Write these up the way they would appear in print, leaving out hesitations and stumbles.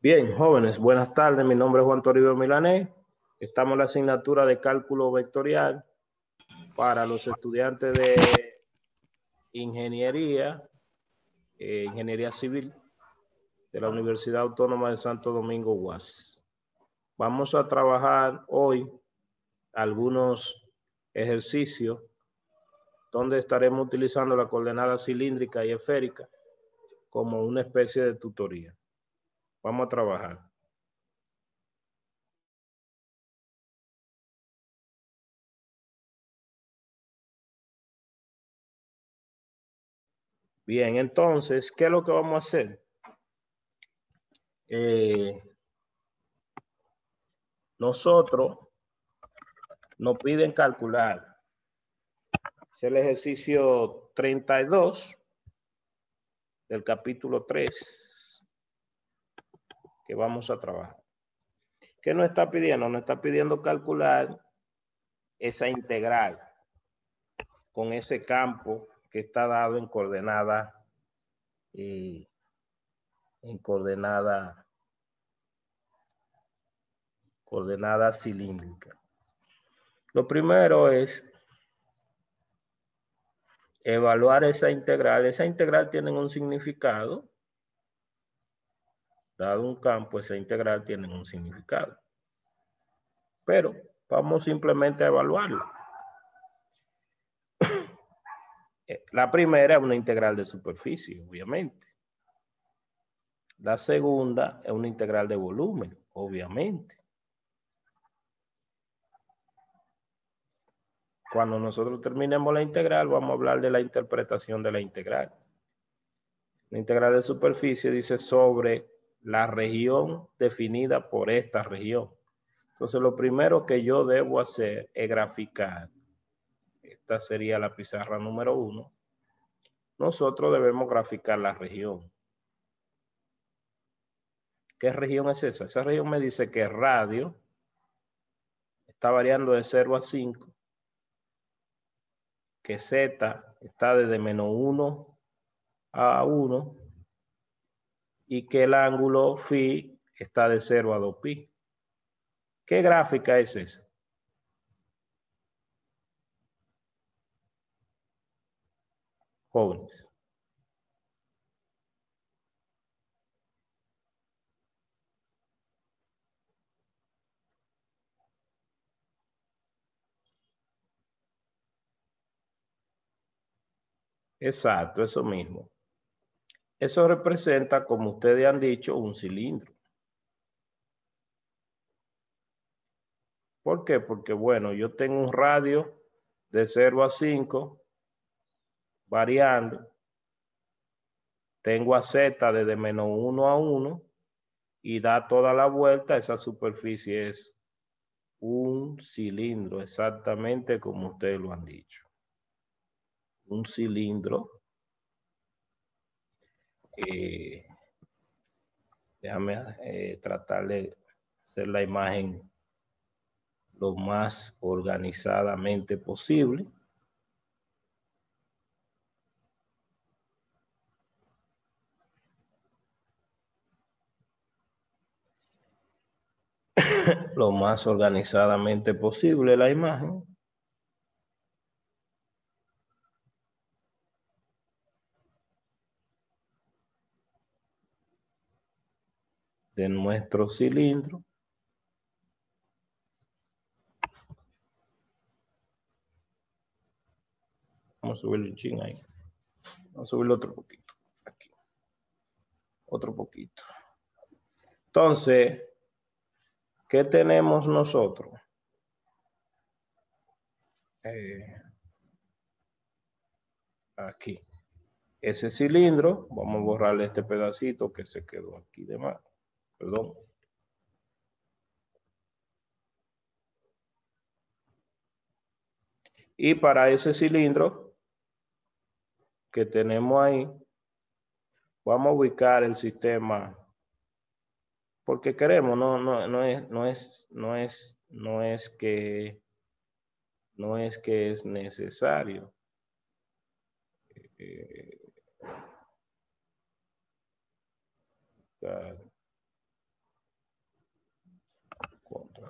Bien, jóvenes, buenas tardes. Mi nombre es Juan Toribio Milanés. Estamos en la asignatura de cálculo vectorial para los estudiantes de ingeniería, ingeniería civil de la Universidad Autónoma de Santo Domingo, UAS. Vamos a trabajar hoy algunos ejercicios donde estaremos utilizando la coordenada cilíndrica y esférica como una especie de tutoría. Vamos a trabajar. Bien, entonces, ¿qué es lo que vamos a hacer? Nosotros nos piden calcular. Es el ejercicio 32 del capítulo 3 que vamos a trabajar. ¿Qué nos está pidiendo? Nos está pidiendo calcular esa integral con ese campo que está dado en coordenada coordenada cilíndrica. Lo primero es evaluar esa integral. Esa integral tiene un significado. Dado un campo, esa integral tiene un significado. Pero vamos simplemente a evaluarla. La primera es una integral de superficie, obviamente. La segunda es una integral de volumen, obviamente. Cuando nosotros terminemos la integral, vamos a hablar de la interpretación de la integral. La integral de superficie dice sobre la región definida por esta región. Entonces, lo primero que yo debo hacer es graficar. Esta sería la pizarra número 1. Nosotros debemos graficar la región. ¿Qué región es esa? Esa región me dice que el radio está variando de 0 a 5, que Z está desde menos 1 a 1 y que el ángulo phi está de 0 a 2 pi. ¿Qué gráfica es esa? Jóvenes. Exacto, eso mismo. Eso representa, como ustedes han dicho, un cilindro. ¿Por qué? Porque, bueno, yo tengo un radio de 0 a 5 variando. Tengo a Z desde menos 1 a 1 y da toda la vuelta. Esa superficie es un cilindro, exactamente como ustedes lo han dicho. Un cilindro. Déjame tratar de hacer la imagen lo más organizadamente posible. Lo más organizadamente posible la imagen. De nuestro cilindro. Vamos a subirlo un ching ahí. Vamos a subirlo otro poquito. Aquí. Otro poquito. Entonces, ¿qué tenemos nosotros? Aquí. Ese cilindro, vamos a borrarle este pedacito que se quedó aquí de más. Perdón. Y para ese cilindro que tenemos ahí, vamos a ubicar el sistema porque queremos, no es que es necesario.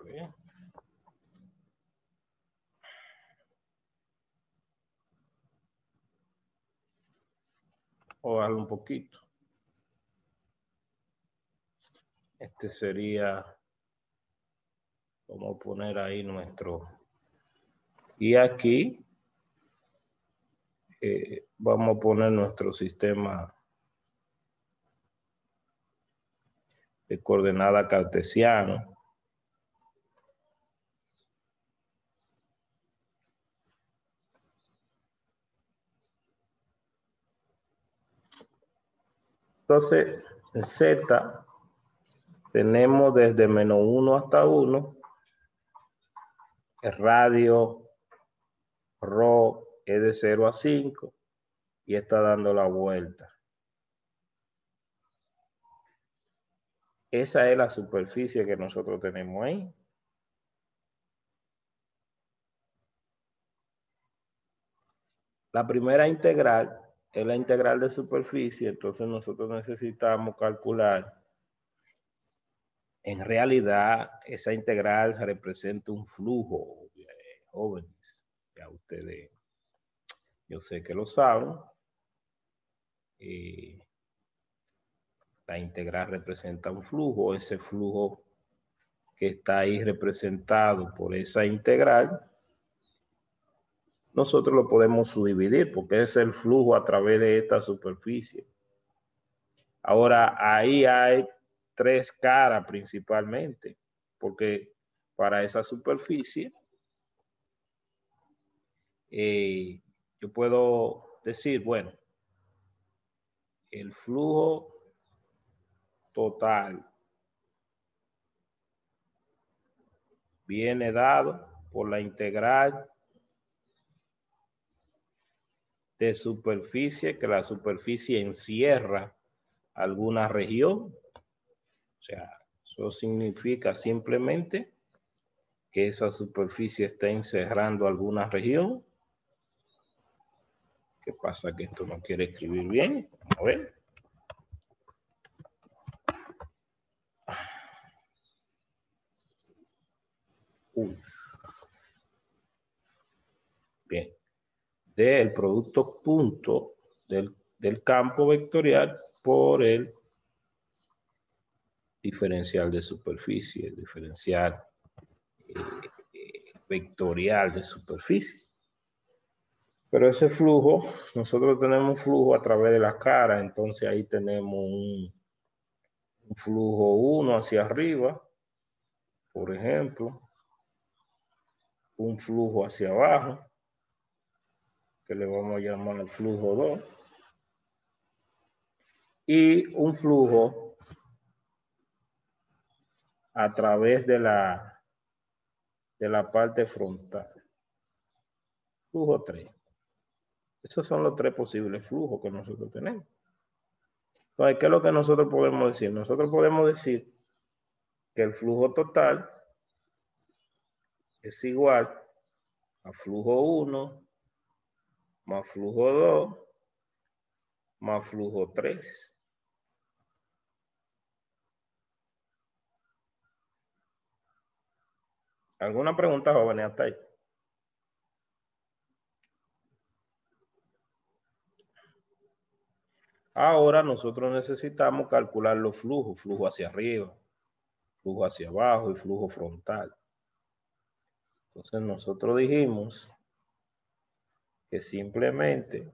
ver. O bajarlo un poquito. Este sería, vamos a poner ahí nuestro, y aquí vamos a poner nuestro sistema de coordenada cartesiano. Entonces, en Z tenemos desde -1 hasta 1, el radio ρ es de 0 a 5 y está dando la vuelta. Esa es la superficie que nosotros tenemos ahí. La primera integral es la integral de superficie, entonces nosotros necesitamos calcular. En realidad, esa integral representa un flujo, jóvenes. Ya ustedes, yo sé que lo saben. La integral representa un flujo. Ese flujo que está ahí representado por esa integral, nosotros lo podemos subdividir porque es el flujo a través de esta superficie. Ahora, ahí hay tres caras principalmente, porque para esa superficie, yo puedo decir, bueno, el flujo total viene dado por la integral de superficie, que la superficie encierra alguna región. O sea, eso significa simplemente que esa superficie está encerrando alguna región. ¿Qué pasa? Que esto no quiere escribir bien. Vamos a ver. Bien. Del producto punto del campo vectorial por el diferencial de superficie, el diferencial vectorial de superficie. Pero ese flujo, nosotros tenemos un flujo a través de la cara, entonces ahí tenemos un flujo 1 hacia arriba, por ejemplo, un flujo hacia abajo, que le vamos a llamar el flujo 2, y un flujo a través de la parte frontal. Flujo 3. Esos son los tres posibles flujos que nosotros tenemos. Entonces, ¿qué es lo que nosotros podemos decir? Nosotros podemos decir que el flujo total es igual a flujo 1 más flujo 2 más flujo 3. ¿Alguna pregunta, jóvenes, hasta ahí? Ahora nosotros necesitamos calcular los flujos, flujo hacia arriba, flujo hacia abajo y flujo frontal. Entonces nosotros dijimos que simplemente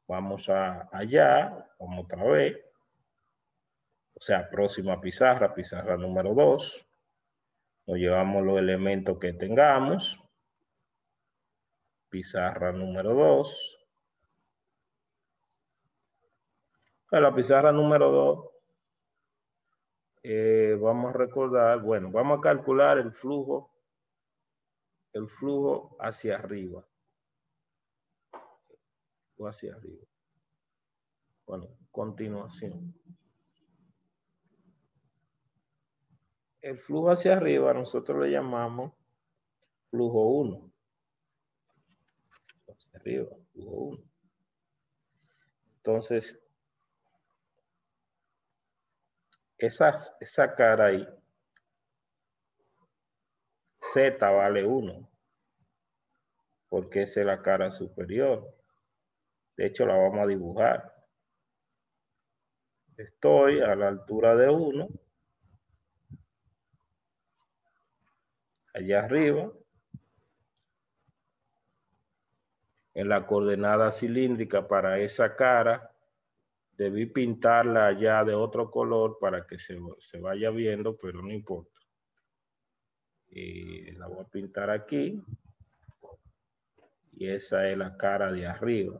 vamos allá, vamos otra vez, o sea, próxima pizarra, pizarra número 2, nos llevamos los elementos que tengamos, pizarra número 2, en la pizarra número 2, vamos a recordar, bueno, vamos a calcular el flujo hacia arriba. O hacia arriba. Bueno, continuación. El flujo hacia arriba nosotros le llamamos flujo 1. Hacia arriba, flujo 1. Entonces, esa cara ahí Z vale 1, porque esa es la cara superior. De hecho, la vamos a dibujar. Estoy a la altura de 1, allá arriba, en la coordenada cilíndrica para esa cara. Debí pintarla ya de otro color para que se vaya viendo, pero no importa. Y la voy a pintar aquí. Y esa es la cara de arriba.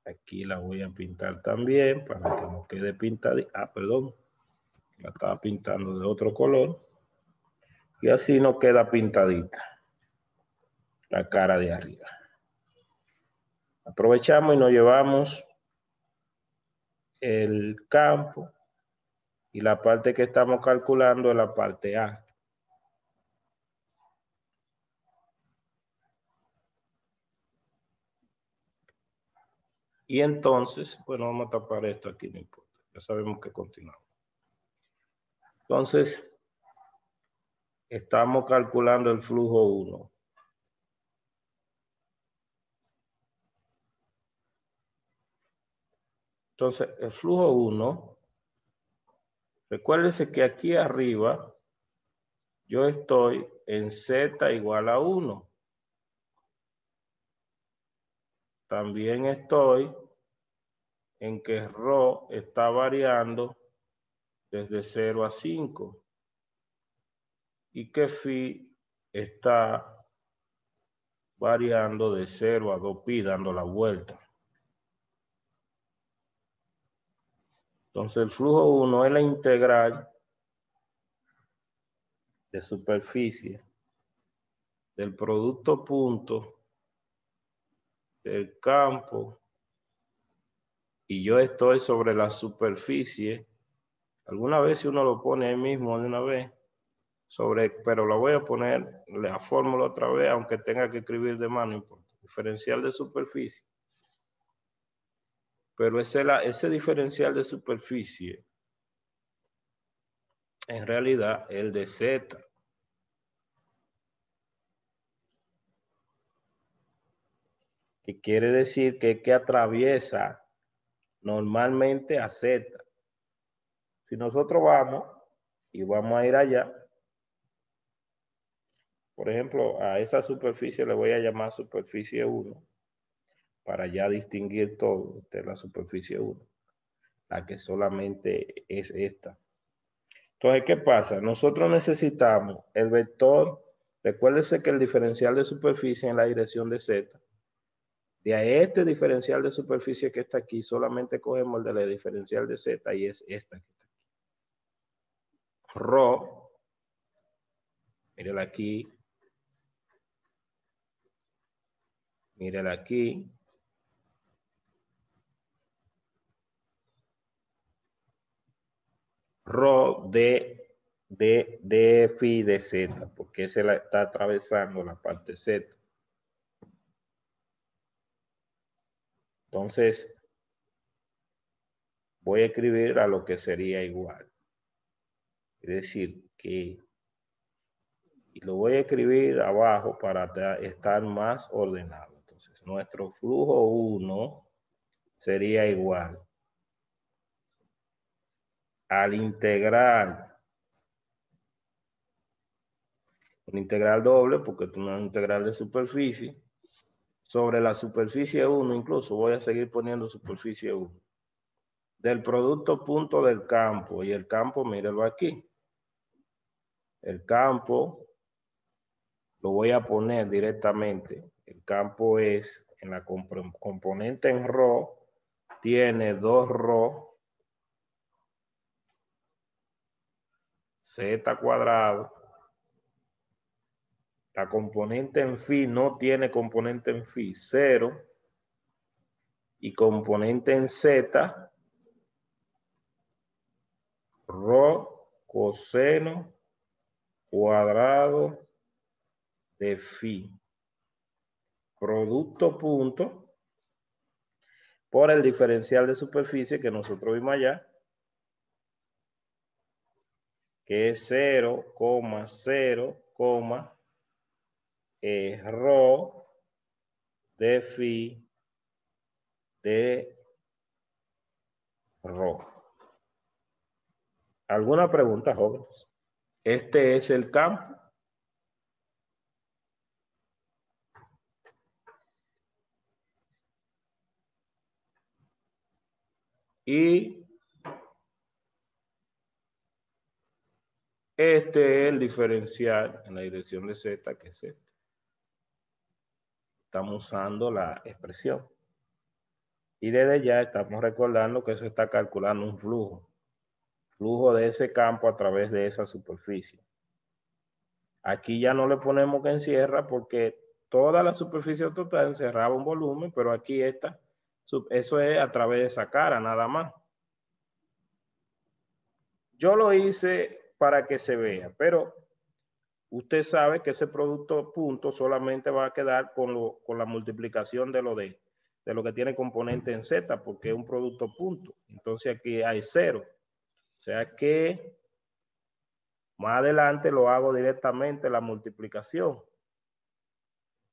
Aquí la voy a pintar también para que no quede pintada. Ah, perdón. La estaba pintando de otro color. Y así no queda pintadita la cara de arriba. Aprovechamos y nos llevamos el campo. Y la parte que estamos calculando es la parte A. Y entonces, bueno, vamos a tapar esto aquí, no importa. Ya sabemos que continuamos. Entonces, estamos calculando el flujo 1. Entonces, el flujo 1, recuérdense que aquí arriba yo estoy en Z igual a 1. También estoy en que ρ está variando desde 0 a 5 y que phi está variando de 0 a 2pi, dando la vuelta. Entonces el flujo 1 es la integral de superficie del producto punto del campo y yo estoy sobre la superficie. Alguna vez si uno lo pone ahí mismo de una vez, pero lo voy a poner la fórmula otra vez, aunque tenga que escribir de mano, no importa. Diferencial de superficie. Pero ese diferencial de superficie, en realidad, el de Z. Que quiere decir que atraviesa normalmente a Z. Si nosotros vamos y vamos a ir allá, por ejemplo, a esa superficie le voy a llamar superficie 1 para ya distinguir todo de la superficie 1, la que solamente es esta. Entonces, ¿qué pasa? Nosotros necesitamos el vector. Recuérdese que el diferencial de superficie en la dirección de Z. De este diferencial de superficie que está aquí, solamente cogemos el de la diferencial de Z y es esta que está aquí. Rho, mírela aquí, mírela aquí. Rho de phi de Z, porque se la está atravesando la parte Z. Entonces, voy a escribir a lo que sería igual. Es decir, que y lo voy a escribir abajo para estar más ordenado. Entonces, nuestro flujo 1 sería igual al integral, un integral doble, porque es una integral de superficie, sobre la superficie 1, incluso voy a seguir poniendo superficie 1, del producto punto del campo, y el campo, mírelo aquí. El campo lo voy a poner directamente. El campo es en la componente en ρ, tiene 2ρ z cuadrado. La componente en phi no tiene componente en phi, 0. Y componente en z, ρ coseno cuadrado de phi. Producto punto por el diferencial de superficie que nosotros vimos allá. que es 0, 0, rho de phi de rho. ¿Alguna pregunta, jóvenes? Este es el campo. Y este es el diferencial en la dirección de z, que es z. Estamos usando la expresión. Y desde ya estamos recordando que se está calculando un flujo. Flujo de ese campo a través de esa superficie. Aquí ya no le ponemos que encierra porque toda la superficie total encerraba un volumen, pero aquí eso es a través de esa cara nada más. Yo lo hice para que se vea, pero usted sabe que ese producto punto solamente va a quedar con la multiplicación de lo que tiene componente en Z, porque es un producto punto. Entonces aquí hay 0. O sea que más adelante lo hago directamente la multiplicación.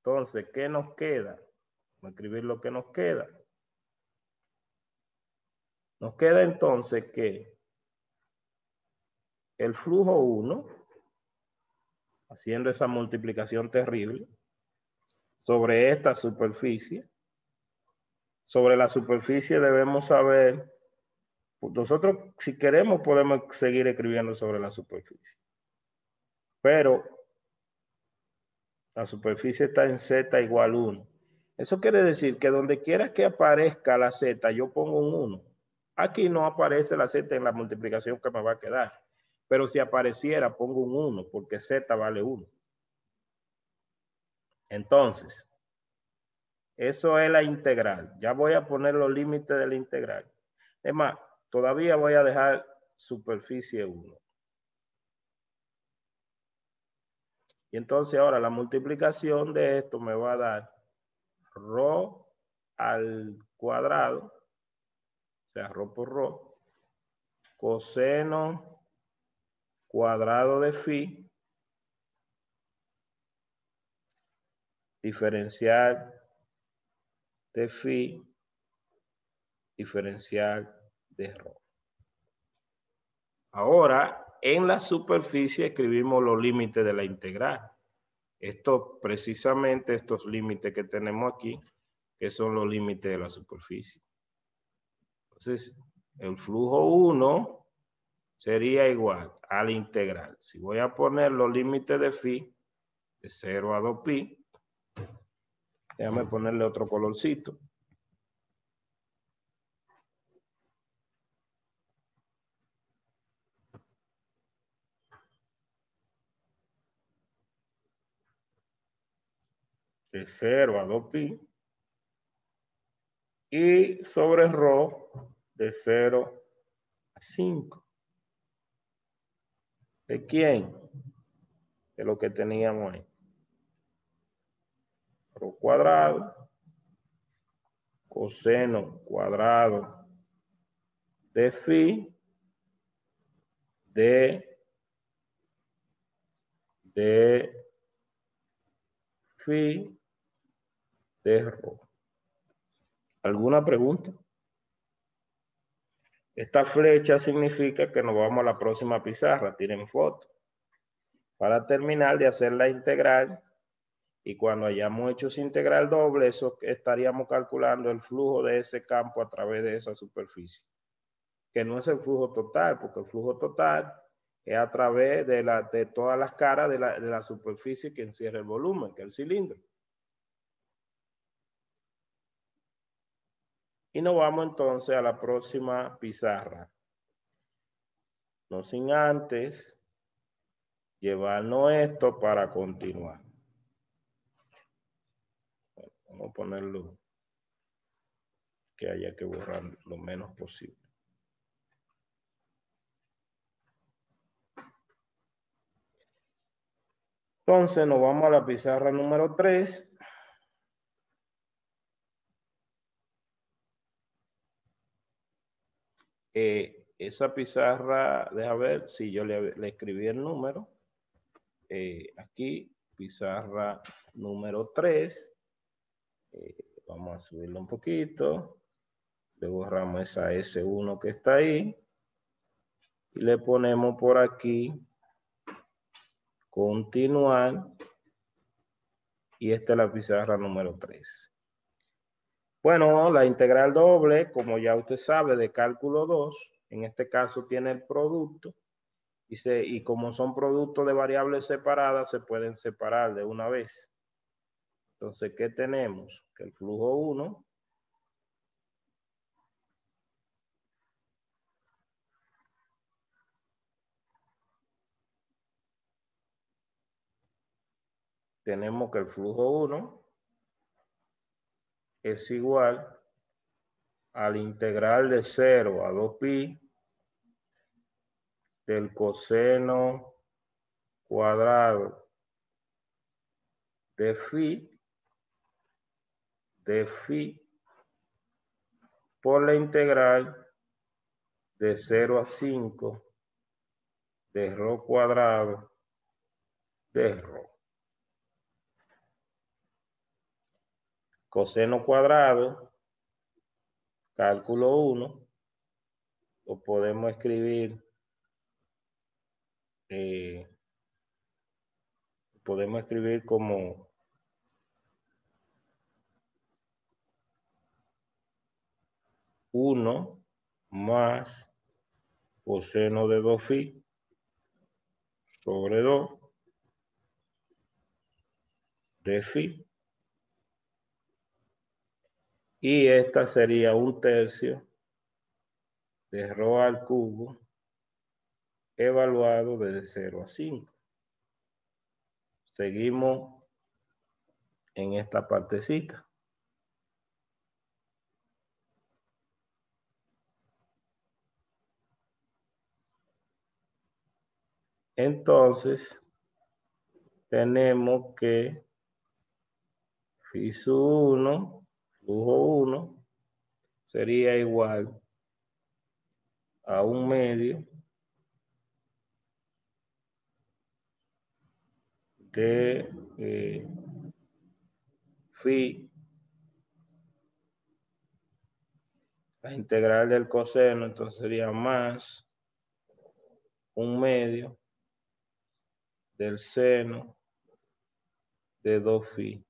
Entonces, ¿qué nos queda? Vamos a escribir lo que nos queda. Nos queda entonces que el flujo 1, haciendo esa multiplicación terrible, sobre esta superficie, sobre la superficie debemos saber, nosotros si queremos podemos seguir escribiendo sobre la superficie, pero la superficie está en z igual 1. Eso quiere decir que donde quiera que aparezca la z, yo pongo un 1. Aquí no aparece la z en la multiplicación que me va a quedar. Pero si apareciera, pongo un 1, porque z vale 1. Entonces, eso es la integral. Ya voy a poner los límites de la integral. Es más, todavía voy a dejar superficie 1. Y entonces ahora la multiplicación de esto me va a dar rho al cuadrado, o sea, rho por rho, coseno cuadrado de phi, diferencial de phi, diferencial de rho. Ahora, en la superficie escribimos los límites de la integral. Esto, precisamente estos límites que tenemos aquí, que son los límites de la superficie. Entonces, el flujo 1 sería igual a la integral. Si voy a poner los límites de phi, de 0 a 2pi, déjame ponerle otro colorcito. De 0 a 2pi. Y sobre rho, de 0 a 5. ¿De quién? De lo que teníamos ahí. Rho cuadrado, coseno cuadrado de phi, de phi de rho. ¿Alguna pregunta? Esta flecha significa que nos vamos a la próxima pizarra. Tienen foto. Para terminar de hacer la integral, y cuando hayamos hecho esa integral doble, eso estaríamos calculando el flujo de ese campo a través de esa superficie. Que no es el flujo total, porque el flujo total es a través de todas las caras de la superficie que encierra el volumen, que es el cilindro. Y nos vamos entonces a la próxima pizarra. No sin antes llevarnos esto para continuar. Vamos a ponerlo que haya que borrar lo menos posible. Entonces nos vamos a la pizarra número 3. esa pizarra, deja ver si yo le escribí el número. Aquí, pizarra número 3. Vamos a subirlo un poquito. Le borramos esa S1 que está ahí. Y le ponemos por aquí, continuar. Y esta es la pizarra número 3. Bueno, la integral doble, como ya usted sabe, de cálculo 2, en este caso tiene el producto. Y como son productos de variables separadas, se pueden separar de una vez. Entonces, ¿qué tenemos? Que el flujo 1 tenemos que el flujo 1 es igual al integral de 0 a 2pi del coseno cuadrado de phi por la integral de 0 a 5 de rho cuadrado de rho. Coseno cuadrado, cálculo 1, lo podemos escribir, como uno más coseno de 2phi sobre 2 de phi. Y esta sería 1/3 de rho al cubo evaluado desde 0 a 5. Seguimos en esta partecita. Entonces, tenemos que phi sub 1, flujo 1, sería igual a 1/2 de phi, la integral del coseno, entonces sería más 1/2 del seno de 2phi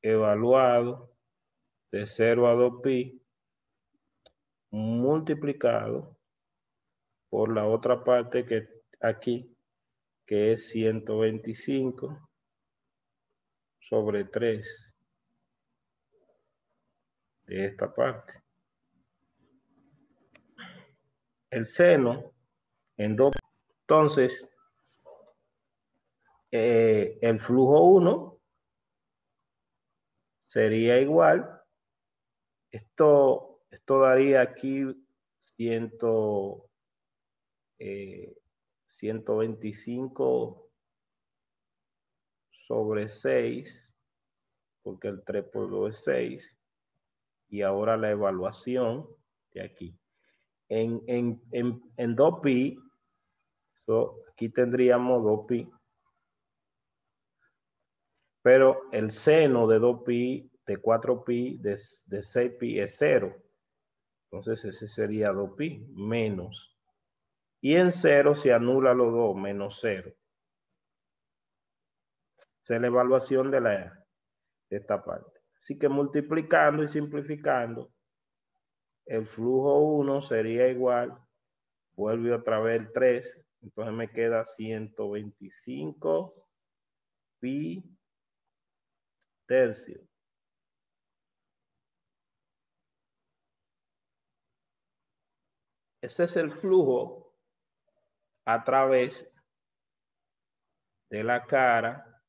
evaluado de 0 a 2pi multiplicado por la otra parte que aquí, que es 125 sobre 3 de esta parte. El seno en 2. Entonces, el flujo 1 sería igual. Esto daría aquí 125 sobre 6, porque el 3 por 2 es 6. Y ahora la evaluación de aquí. En 2pi, aquí tendríamos 2pi, pero el seno de 2pi, de 4pi, de 6pi es 0. Entonces ese sería 2pi menos. Y en 0 se anula los dos, menos 0. Esa es la evaluación de esta parte. Así que multiplicando y simplificando, el flujo 1 sería igual, vuelve otra vez el 3, entonces me queda 125 pi tercio. Ese es el flujo a través de la cara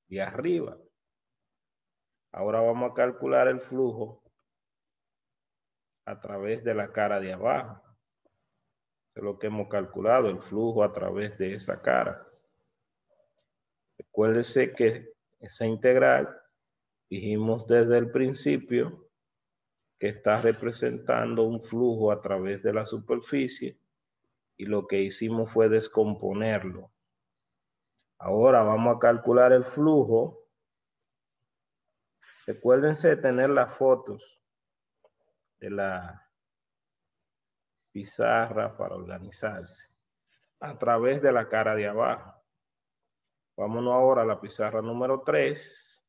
de arriba. Ahora vamos a calcular el flujo a través de la cara de abajo. Eso es lo que hemos calculado, el flujo a través de esa cara. Recuérdese que esa integral, dijimos desde el principio, que está representando un flujo a través de la superficie y lo que hicimos fue descomponerlo. Ahora vamos a calcular el flujo. Recuérdense tener las fotos de la pizarra para organizarse a través de la cara de abajo. Vámonos ahora a la pizarra número 3.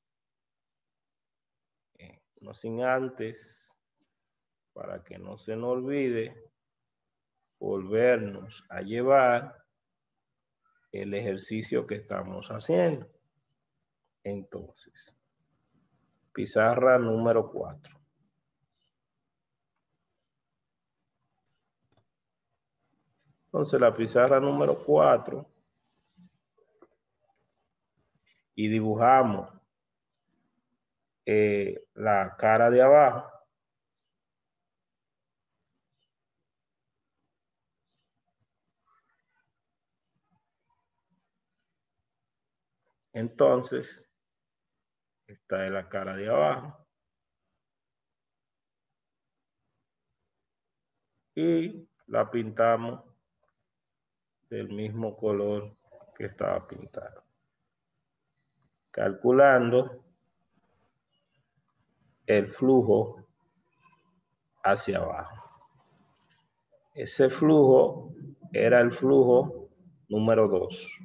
No sin antes, para que no se nos olvide, volvernos a llevar el ejercicio que estamos haciendo. Entonces, pizarra número 4. Entonces, la pizarra número 4 y dibujamos la cara de abajo. Entonces, esta es la cara de abajo. Y la pintamos del mismo color que estaba pintado. Calculando el flujo hacia abajo. Ese flujo era el flujo número 2.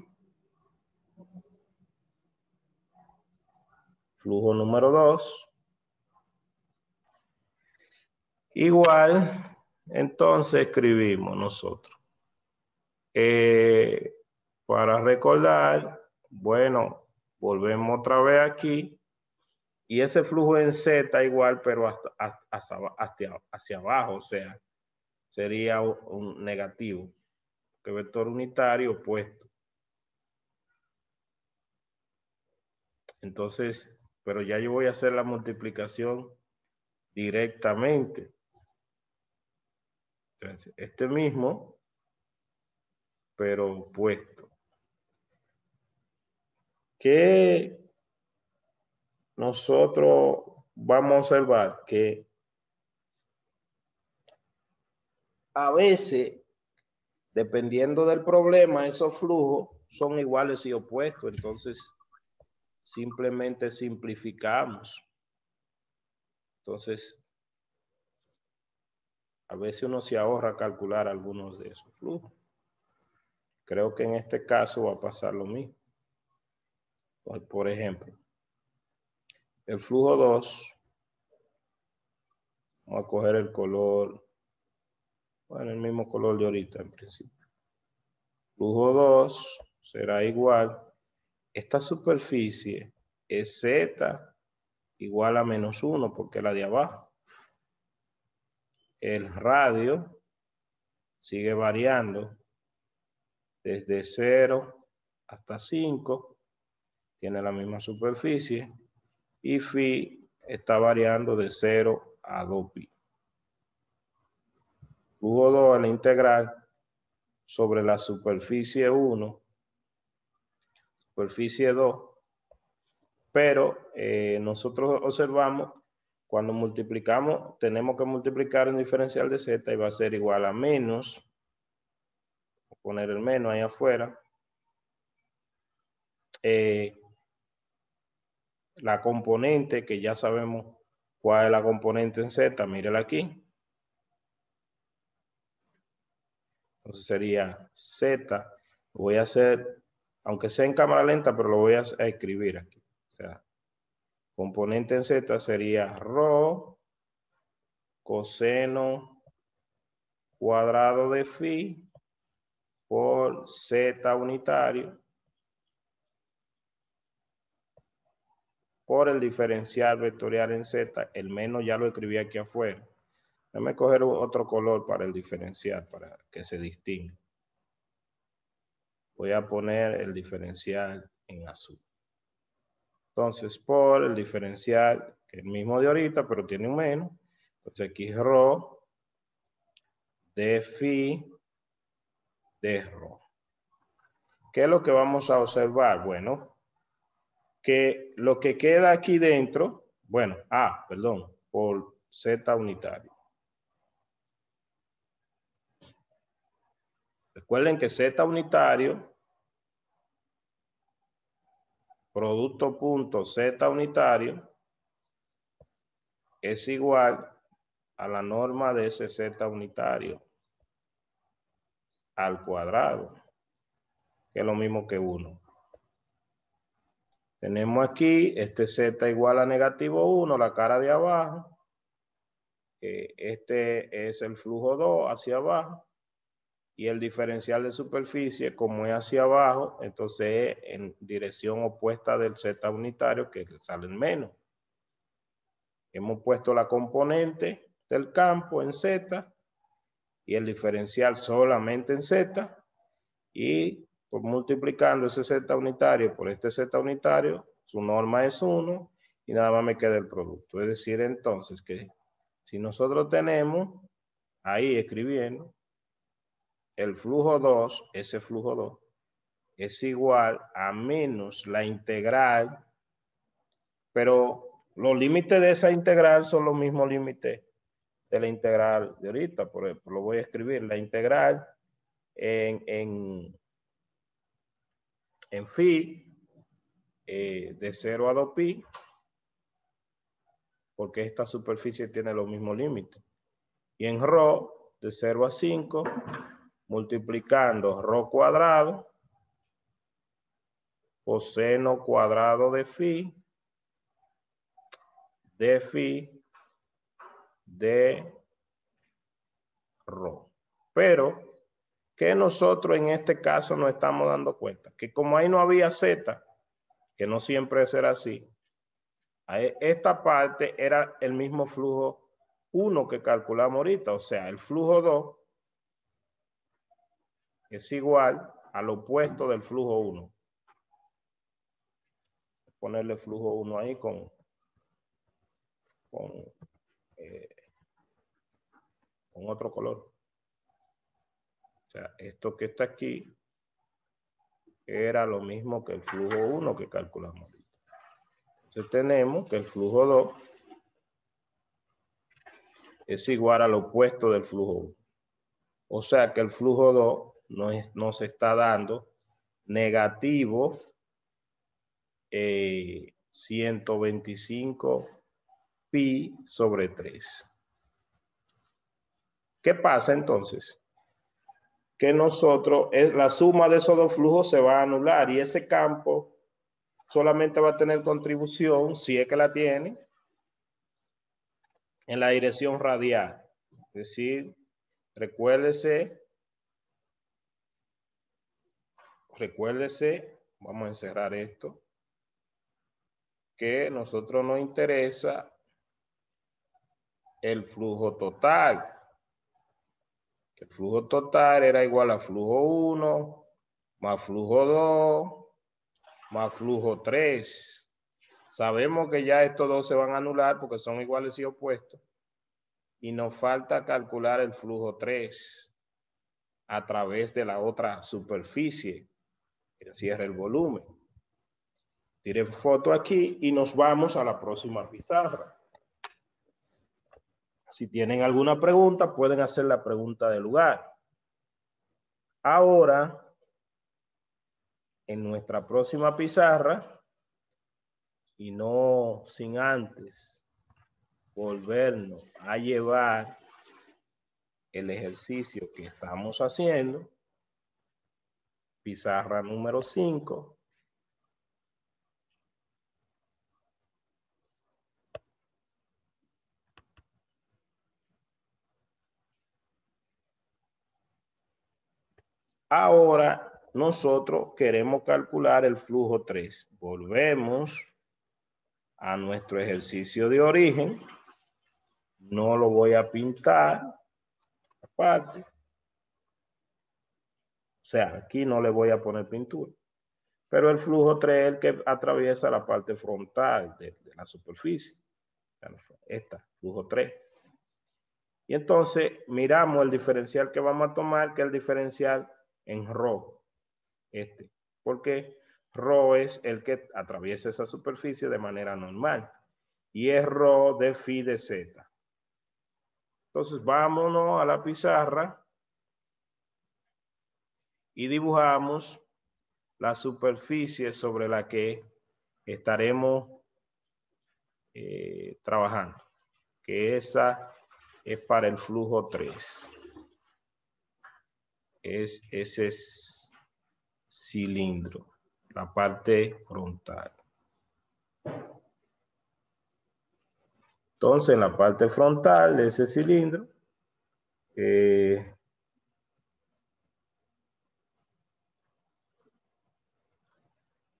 Flujo número 2. Igual, entonces escribimos nosotros. Para recordar, bueno, volvemos otra vez aquí. Y ese flujo en Z igual, pero hacia abajo, o sea, sería un negativo, que vector unitario opuesto. Entonces, pero ya yo voy a hacer la multiplicación directamente. Entonces, este mismo, pero opuesto. Que nosotros vamos a observar que a veces, dependiendo del problema, esos flujos son iguales y opuestos. Entonces, simplemente simplificamos. Entonces, a veces uno se ahorra calcular algunos de esos flujos. Creo que en este caso va a pasar lo mismo. Por ejemplo, el flujo 2, vamos a coger el color, bueno, el mismo color de ahorita en principio. Flujo 2 será igual, esta superficie es Z igual a -1 porque es la de abajo. El radio sigue variando desde 0 hasta 5, tiene la misma superficie, y phi está variando de 0 a 2pi. Flujo 2 en la integral sobre la superficie 1, superficie 2, pero nosotros observamos, cuando multiplicamos, tenemos que multiplicar el diferencial de Z y va a ser igual a menos, voy a poner el menos ahí afuera, la componente, que ya sabemos cuál es la componente en Z, mírela aquí. Entonces sería Z, lo voy a hacer, aunque sea en cámara lenta, pero lo voy a escribir aquí. O sea, componente en Z sería ρ coseno cuadrado de phi por Z unitario por el diferencial vectorial en Z. El menos ya lo escribí aquí afuera. Déjame coger otro color para el diferencial, para que se distinga. Voy a poner el diferencial en azul. Entonces, por el diferencial, que es el mismo de ahorita, pero tiene un menos. Entonces, aquí es ρ de phi de ρ. ¿Qué es lo que vamos a observar? Bueno, que lo que queda aquí dentro, bueno, perdón, por Z unitario. Recuerden que Z unitario, producto punto Z unitario, es igual a la norma de ese Z unitario al cuadrado, que es lo mismo que 1. Tenemos aquí este Z igual a -1, la cara de abajo. Este es el flujo 2 hacia abajo. Y el diferencial de superficie, como es hacia abajo, entonces es en dirección opuesta del Z unitario, que salen menos. Hemos puesto la componente del campo en Z y el diferencial solamente en Z. Y por multiplicando ese Z unitario por este Z unitario, su norma es 1 y nada más me queda el producto. Es decir, entonces que si nosotros tenemos ahí escribiendo el flujo 2, ese flujo 2, es igual a menos la integral, pero los límites de esa integral son los mismos límites de la integral de ahorita. Por ejemplo, lo voy a escribir, la integral en phi de 0 a 2pi, porque esta superficie tiene los mismos límites. Y en rho de 0 a 5, multiplicando rho cuadrado por seno cuadrado de phi de rho. Pero que nosotros en este caso nos estamos dando cuenta que como ahí no había Z, que no siempre será así, esta parte era el mismo flujo 1 que calculamos ahorita, o sea, el flujo 2 es igual al opuesto del flujo 1. Ponerle flujo 1 ahí con otro color. O sea, esto que está aquí era lo mismo que el flujo 1 que calculamos ahorita. Entonces tenemos que el flujo 2 es igual al opuesto del flujo 1. O sea que el flujo 2 nos está dando negativo 125 pi sobre 3. ¿Qué pasa entonces? Que nosotros, la suma de esos dos flujos se va a anular y ese campo solamente va a tener contribución, si es que la tiene, en la dirección radial. Es decir, recuérdese, vamos a encerrar esto, que a nosotros nos interesa el flujo total. El flujo total era igual a flujo 1 más flujo 2 más flujo 3. Sabemos que ya estos dos se van a anular porque son iguales y opuestos. Y nos falta calcular el flujo 3 a través de la otra superficie que encierra el volumen. Tire foto aquí y nos vamos a la próxima pizarra. Si tienen alguna pregunta, pueden hacer la pregunta del lugar. Ahora, en nuestra próxima pizarra, y no sin antes volvernos a llevar el ejercicio que estamos haciendo, pizarra número 5. Ahora nosotros queremos calcular el flujo 3. Volvemos a nuestro ejercicio de origen. No lo voy a pintar aparte. O sea, aquí no le voy a poner pintura. Pero el flujo 3 es el que atraviesa la parte frontal de la superficie. Esta, flujo 3. Y entonces miramos el diferencial que vamos a tomar, que es el diferencial en rho. Porque rho es el que atraviesa esa superficie de manera normal. Y es rho de phi de z. Entonces, vámonos a la pizarra y dibujamos la superficie sobre la que estaremos trabajando, que esa es para el flujo 3. Ese es cilindro, la parte frontal. Entonces, en la parte frontal de ese cilindro,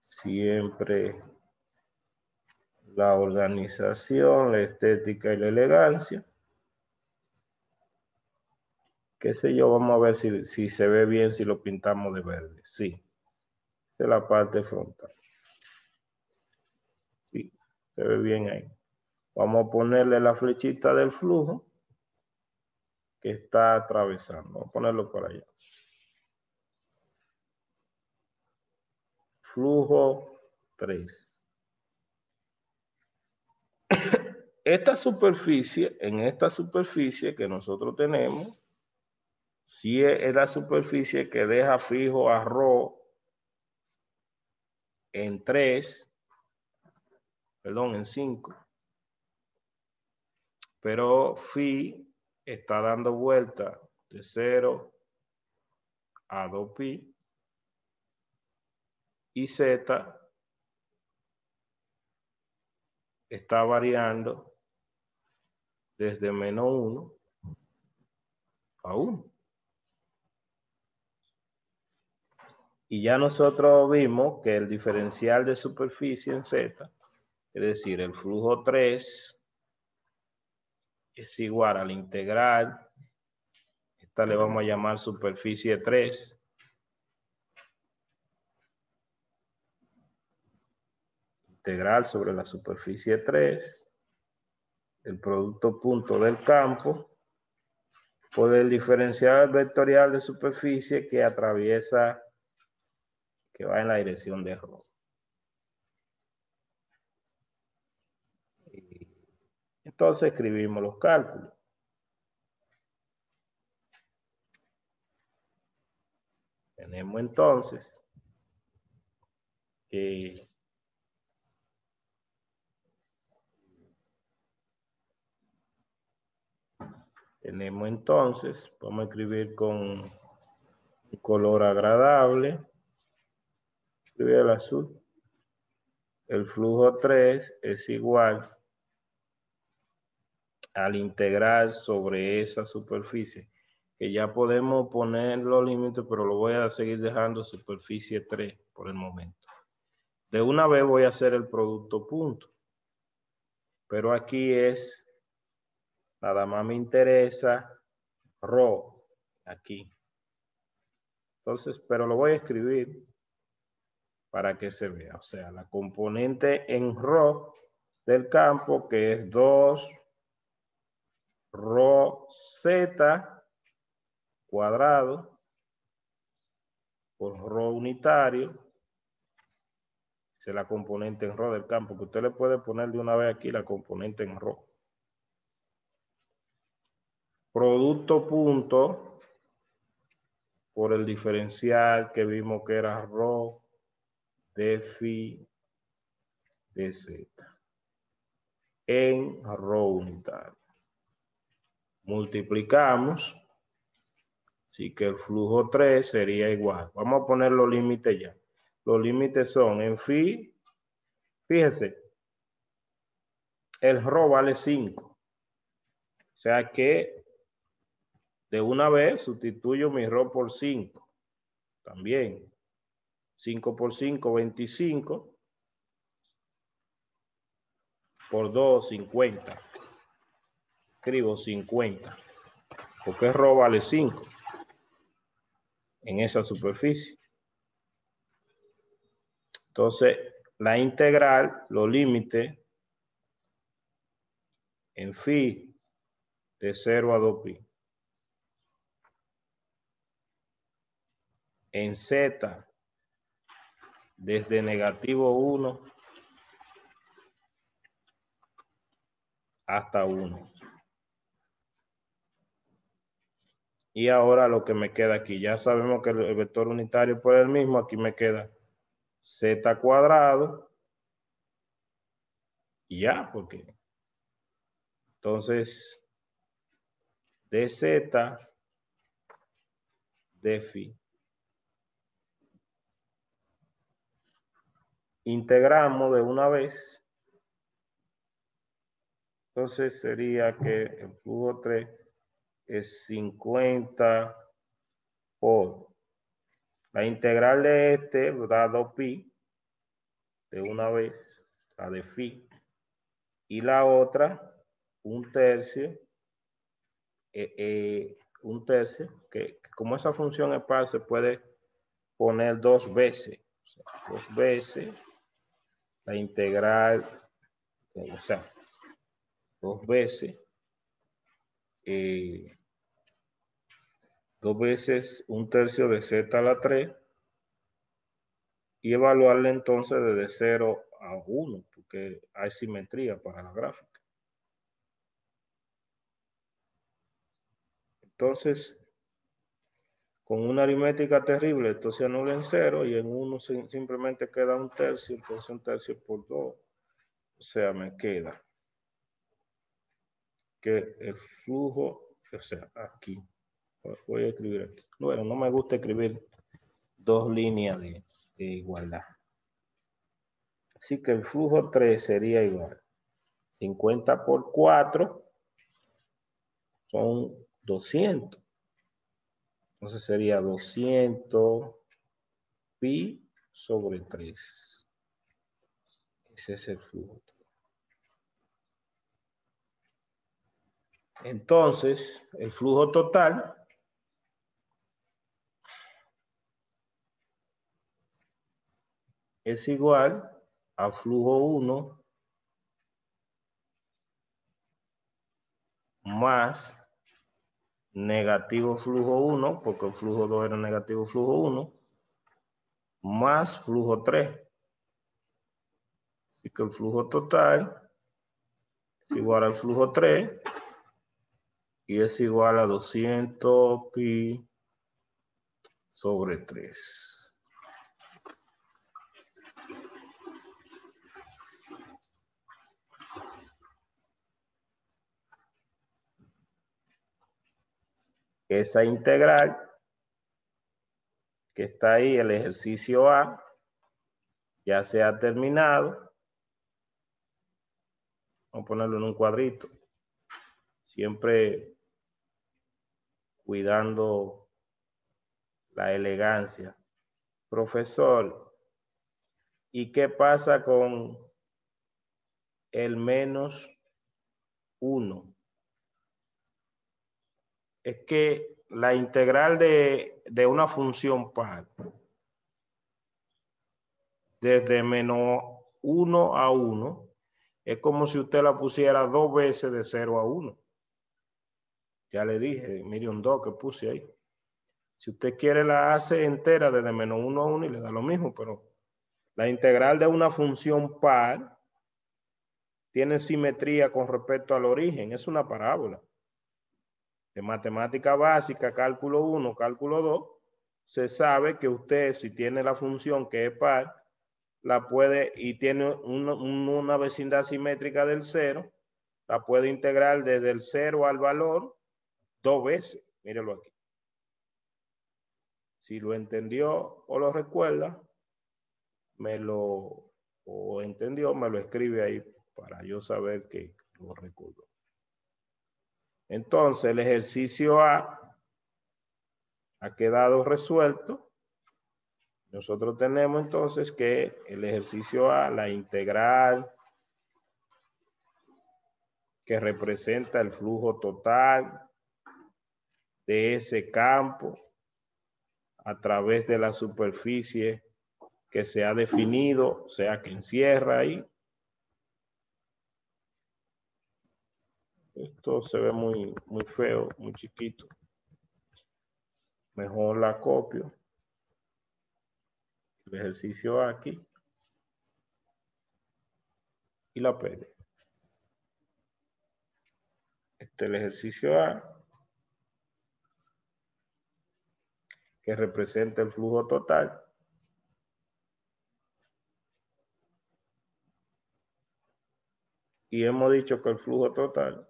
siempre la organización, la estética y la elegancia. Qué sé yo, vamos a ver si se ve bien si lo pintamos de verde. Sí, esta es la parte frontal. Sí, se ve bien ahí. Vamos a ponerle la flechita del flujo que está atravesando. Vamos a ponerlo por allá. Flujo 3. Esta superficie, en esta superficie que nosotros tenemos, sí es la superficie que deja fijo a Rho en 5. Pero phi está dando vuelta de 0 a 2pi. Y z está variando desde -1 a 1. Y ya nosotros vimos que el diferencial de superficie en z, es decir, el flujo 3, es igual a la integral. Esta le vamos a llamar superficie 3. Integral sobre la superficie 3. El producto punto del campo por el diferencial vectorial de superficie que atraviesa, que va en la dirección de Rho. Entonces escribimos los cálculos. Tenemos entonces que vamos a escribir con un color agradable. Escribir el azul. El flujo 3 es igual al integral sobre esa superficie, que ya podemos poner los límites, pero lo voy a seguir dejando superficie 3 por el momento. De una vez voy a hacer el producto punto, pero aquí es, nada más me interesa Rho, aquí. Entonces, pero lo voy a escribir para que se vea, o sea, la componente en Rho del campo, que es 2 Rho Z cuadrado por Rho unitario. Esa es la componente en Rho del campo, que usted le puede poner de una vez aquí la componente en Rho. Producto punto por el diferencial que vimos que era Rho de phi de Z en Rho unitario. Multiplicamos, así que el flujo 3 sería igual. Vamos a poner los límites ya. Los límites son en phi, fíjese, el Rho vale 5. O sea que de una vez sustituyo mi Rho por 5. También 5 por 5, 25. Por 2, 50. Escribo 50. Porque Rho vale 5 en esa superficie. Entonces, la integral, los límites en phi de 0 a 2pi. En z desde -1 hasta 1. Y ahora lo que me queda aquí, ya sabemos que el vector unitario por el mismo, aquí me queda z cuadrado. Y ya, porque entonces dz de phi. Integramos de una vez. Entonces sería que el flujo 3 es 50 por la integral de este, da 2pi de una vez, la de phi, y la otra, un tercio, que como esa función es par, se puede poner dos veces, o sea, dos veces la integral, o sea, dos veces, un tercio de z a la 3 y evaluarle entonces desde 0 a 1, porque hay simetría para la gráfica. Entonces, con una aritmética terrible, esto se anula en 0 y en 1 simplemente queda un tercio, entonces un tercio por 2. O sea, me queda que el flujo, o sea, aquí, voy a escribir aquí. Bueno, no me gusta escribir dos líneas de igualdad. Así que el flujo 3 sería igual. 50 por 4 son 200. Entonces sería 200 pi sobre 3. Ese es el flujo. Entonces, el flujo total es igual a flujo 1 más negativo flujo 1, porque el flujo 2 era negativo flujo 1, más flujo 3. Así que el flujo total es igual al flujo 3 y es igual a 200 pi sobre 3. Esa integral que está ahí, el ejercicio A, ya se ha terminado. Vamos a ponerlo en un cuadrito. Siempre cuidando la elegancia. Profesor, ¿y qué pasa con el menos 1? Es que la integral de una función par desde menos 1 a 1 es como si usted la pusiera dos veces de 0 a 1. Ya le dije, mire un 2 que puse ahí. Si usted quiere la hace entera desde menos 1 a 1 y le da lo mismo, pero la integral de una función par tiene simetría con respecto al origen, es una parábola. De matemática básica, cálculo 1, cálculo 2, se sabe que usted si tiene la función que es par, la puede y tiene una vecindad simétrica del 0, la puede integrar desde el 0 al valor dos veces. Mírelo aquí. Si lo entendió o lo recuerda, me lo escribe ahí para yo saber que lo recordó. Entonces, el ejercicio A ha quedado resuelto. Nosotros tenemos entonces que el ejercicio A, la integral que representa el flujo total de ese campo a través de la superficie que se ha definido, o sea, que encierra ahí. Esto se ve muy feo, muy chiquito. Mejor la copio. El ejercicio aquí. Y la pego. Este es el ejercicio A. que representa el flujo total. Y hemos dicho que el flujo total,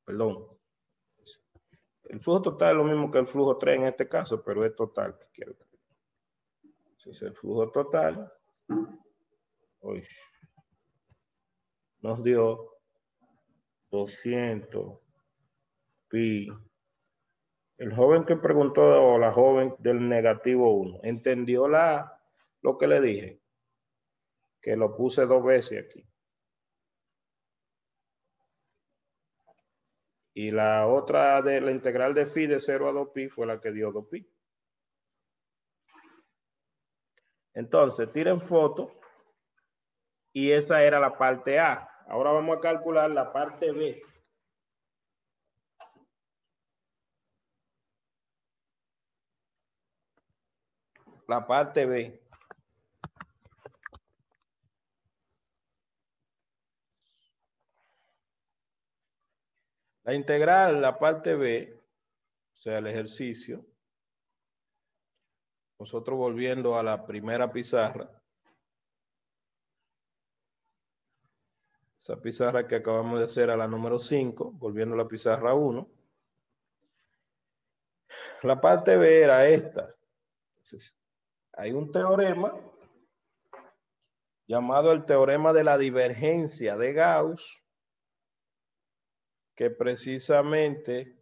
perdón, el flujo total es lo mismo que el flujo 3 en este caso, pero es total. Entonces el flujo total nos dio 200 pi. El joven que preguntó, o la joven del negativo 1, ¿entendió lo que le dije? Que lo puse 2 veces aquí. Y la otra de la integral de phi de 0 a 2pi fue la que dio 2pi. Entonces, tiren foto. Y esa era la parte A. Ahora vamos a calcular la parte B. La parte B. La integral, la parte B, o sea, el ejercicio. Nosotros volviendo a la primera pizarra. Esa pizarra que acabamos de hacer a la número 5, volviendo a la pizarra 1. La parte B era esta. Entonces, hay un teorema llamado el teorema de la divergencia de Gauss, que precisamente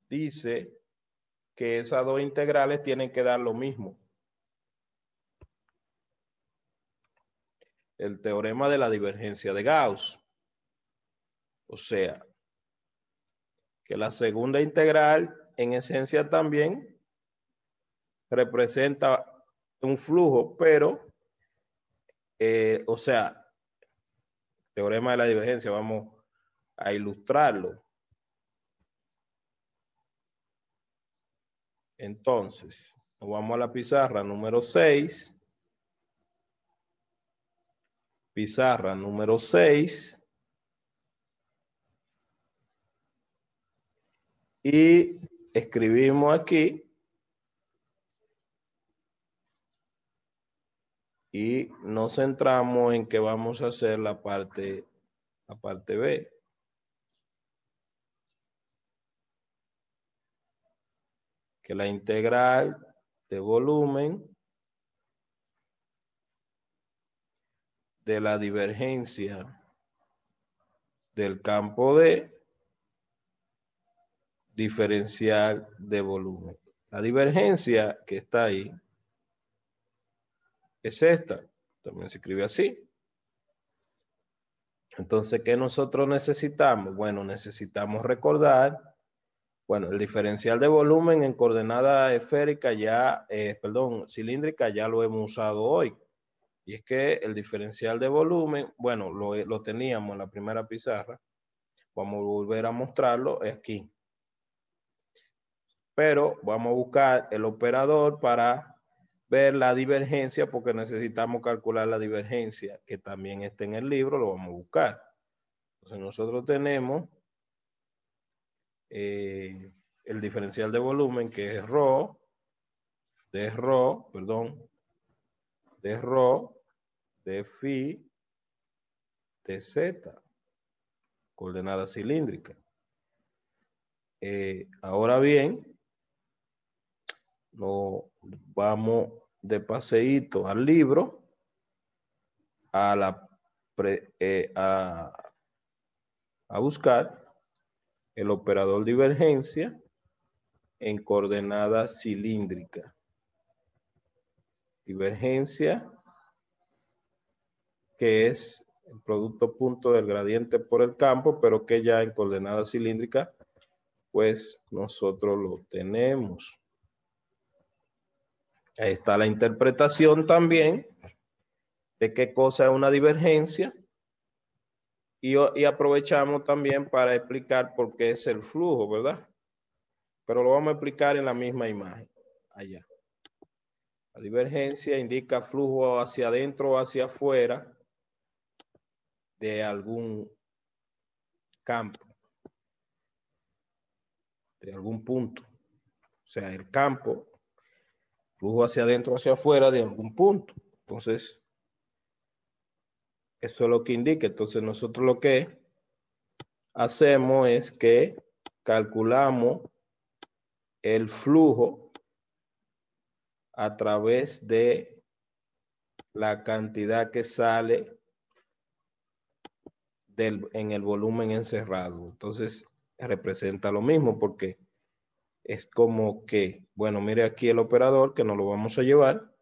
dice que esas dos integrales tienen que dar lo mismo. El teorema de la divergencia de Gauss. O sea, que la segunda integral en esencia también representa un flujo, pero, o sea, teorema de la divergencia, vamos a ilustrarlo. Entonces, nos vamos a la pizarra número 6. Pizarra número 6. Y escribimos aquí. Y nos centramos en que vamos a hacer la parte B. Que la integral de volumen de la divergencia del campo D diferencial de volumen. La divergencia que está ahí es esta. También se escribe así. Entonces, ¿qué nosotros necesitamos? Bueno, necesitamos recordar, bueno, el diferencial de volumen en coordenada esférica ya, cilíndrica ya lo hemos usado hoy. Y es que el diferencial de volumen, bueno, lo teníamos en la primera pizarra. Vamos a volver a mostrarlo aquí. Pero vamos a buscar el operador para ver la divergencia, porque necesitamos calcular la divergencia, que también está en el libro, lo vamos a buscar. Entonces nosotros tenemos el diferencial de volumen, que es ρ, de phi, de z, coordenada cilíndrica. Ahora bien, nos vamos de paseíto al libro a buscar el operador divergencia en coordenada cilíndrica. Divergencia, que es el producto punto del gradiente por el campo, pero que ya en coordenada cilíndrica, pues nosotros lo tenemos. Ahí está la interpretación también de qué cosa es una divergencia. Y aprovechamos también para explicar por qué es el flujo, ¿verdad? Pero lo vamos a explicar en la misma imagen, allá. La divergencia indica flujo hacia adentro o hacia afuera de algún campo, de algún punto. sea, el campo, flujo hacia adentro, hacia afuera de algún punto. Entonces, eso es lo que indica. Entonces, nosotros lo que hacemos es que calculamos el flujo a través de la cantidad que sale en el volumen encerrado. Entonces, representa lo mismo porque es como que, bueno, mire aquí el operador que nos lo vamos a llevar.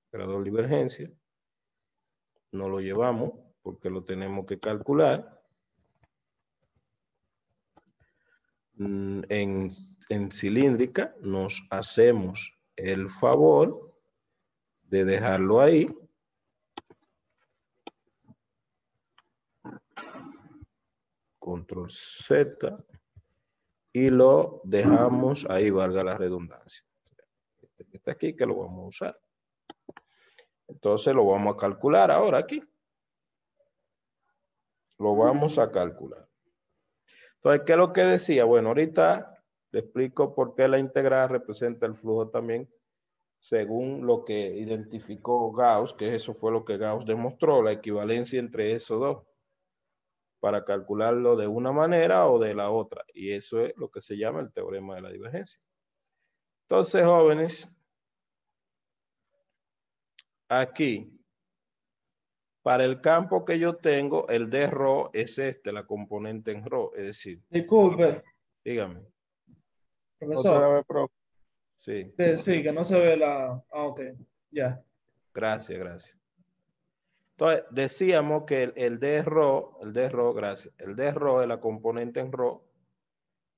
Operador divergencia. No lo llevamos porque lo tenemos que calcular. En cilíndrica nos hacemos el favor de dejarlo ahí. Control Z. Y lo dejamos ahí, valga la redundancia. Este que está aquí, que lo vamos a usar. Entonces lo vamos a calcular ahora aquí. Lo vamos a calcular. Entonces, ¿qué es lo que decía? Bueno, ahorita le explico por qué la integral representa el flujo también, según lo que identificó Gauss, que eso fue lo que Gauss demostró, la equivalencia entre esos dos, para calcularlo de una manera o de la otra. Y eso es lo que se llama el teorema de la divergencia. Entonces, jóvenes, aquí, para el campo que yo tengo, el de ρ es la componente en ρ, es decir, Disculpe, dígame. profesor. Otra vez, profe. Sí, Sí, que no se ve la... Ah, ok, ya. gracias, gracias. Entonces, decíamos que el de ρ, gracias, el de ρ es la componente en ρ,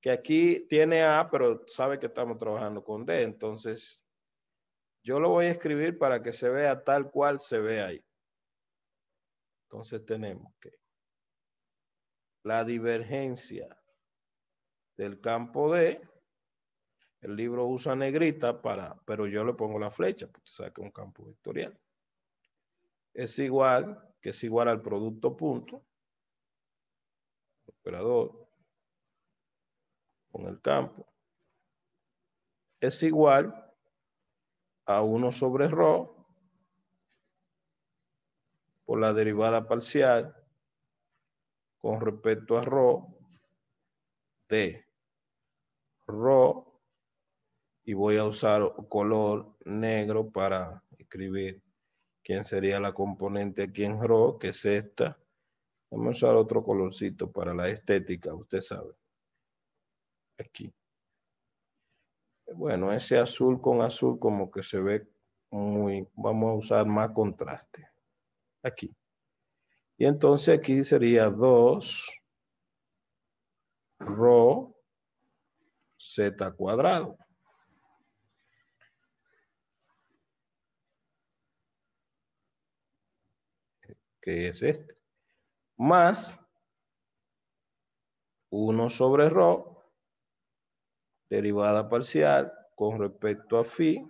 que aquí tiene A, pero sabe que estamos trabajando con D, entonces yo lo voy a escribir para que se vea tal cual se ve ahí. Entonces tenemos que la divergencia del campo D, el libro usa negrita pero yo le pongo la flecha, porque saca un campo vectorial. Es igual al producto punto, operador, con el campo, es igual a 1 sobre ρ por la derivada parcial con respecto a ρ de ρ, y voy a usar color negro para escribir quién sería la componente aquí en ρ, que es esta. Vamos a usar otro colorcito para la estética, usted sabe. Aquí. Bueno, ese azul con azul como que se ve muy, vamos a usar más contraste. Aquí. Y entonces aquí sería 2 ρ z cuadrado. Que es este. Más 1 sobre ρ, derivada parcial con respecto a phi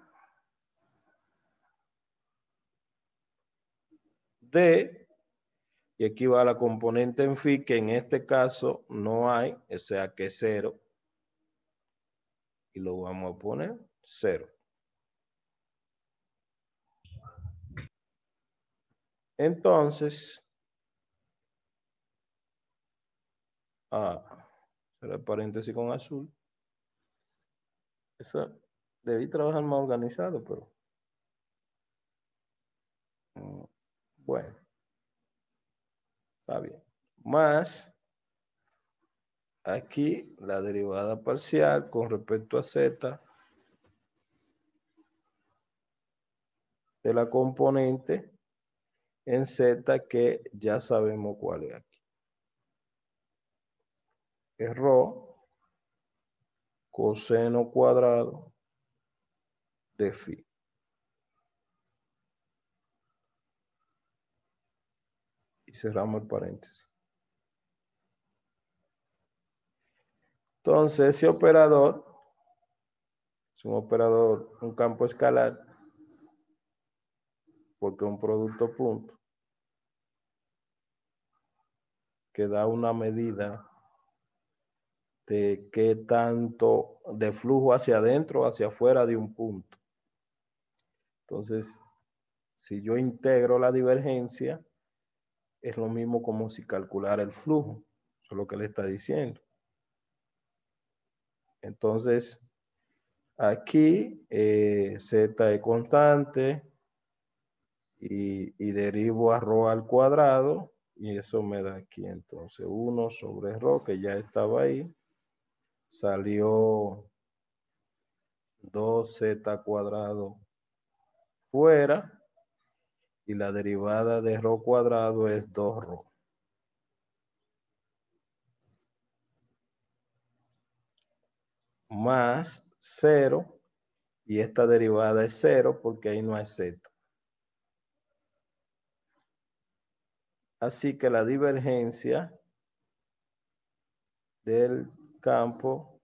de, y aquí va la componente en phi, que en este caso no hay, o sea que es 0. Y lo vamos a poner 0. Entonces, será el paréntesis con azul. Eso, debí trabajar más organizado, pero bueno, está bien. Más aquí la derivada parcial con respecto a z de la componente en z, que ya sabemos cuál es aquí. Es ρ coseno cuadrado de phi. Y cerramos el paréntesis. Entonces, ese operador es un operador, un campo escalar, porque es un producto punto que da una medida de qué tanto de flujo hacia adentro o hacia afuera de un punto. Entonces, si yo integro la divergencia, es lo mismo como si calculara el flujo. Eso es lo que le está diciendo. Entonces, aquí z es constante y derivo a ρ al cuadrado y eso me da aquí entonces 1 sobre ρ, que ya estaba ahí. Salió 2z cuadrado fuera y la derivada de ρ cuadrado es 2ρ. Más 0 y esta derivada es 0 porque ahí no hay z. Así que la divergencia del campo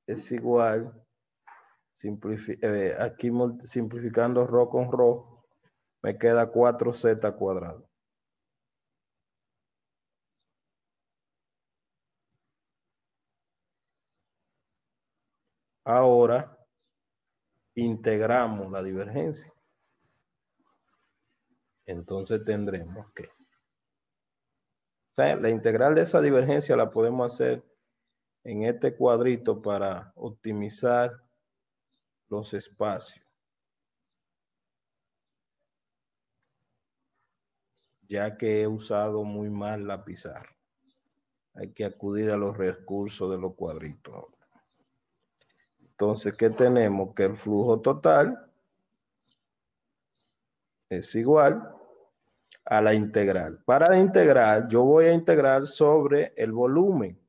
es igual, aquí simplificando ρ con ρ, me queda 4z cuadrado. Ahora integramos la divergencia. Entonces tendremos que, o sea, la integral de esa divergencia la podemos hacer en este cuadrito para optimizar los espacios, ya que he usado muy mal la pizarra. Hay que acudir a los recursos de los cuadritos ahora. Entonces, ¿qué tenemos? Que el flujo total es igual a la integral. Para la integral, yo voy a integrar sobre el volumen.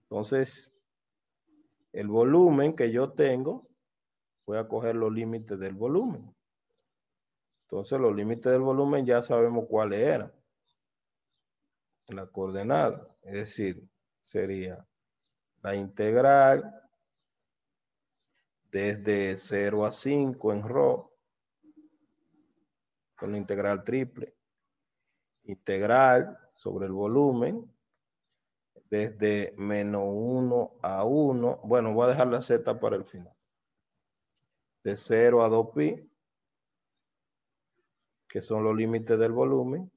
Entonces, el volumen que yo tengo, voy a coger los límites del volumen. Entonces, los límites del volumen ya sabemos cuáles eran. La coordenada, es decir, sería la integral desde 0 a 5 en ρ, con la integral triple. Integral sobre el volumen desde menos 1 a 1. Bueno, voy a dejar la z para el final. De 0 a 2pi, que son los límites del volumen.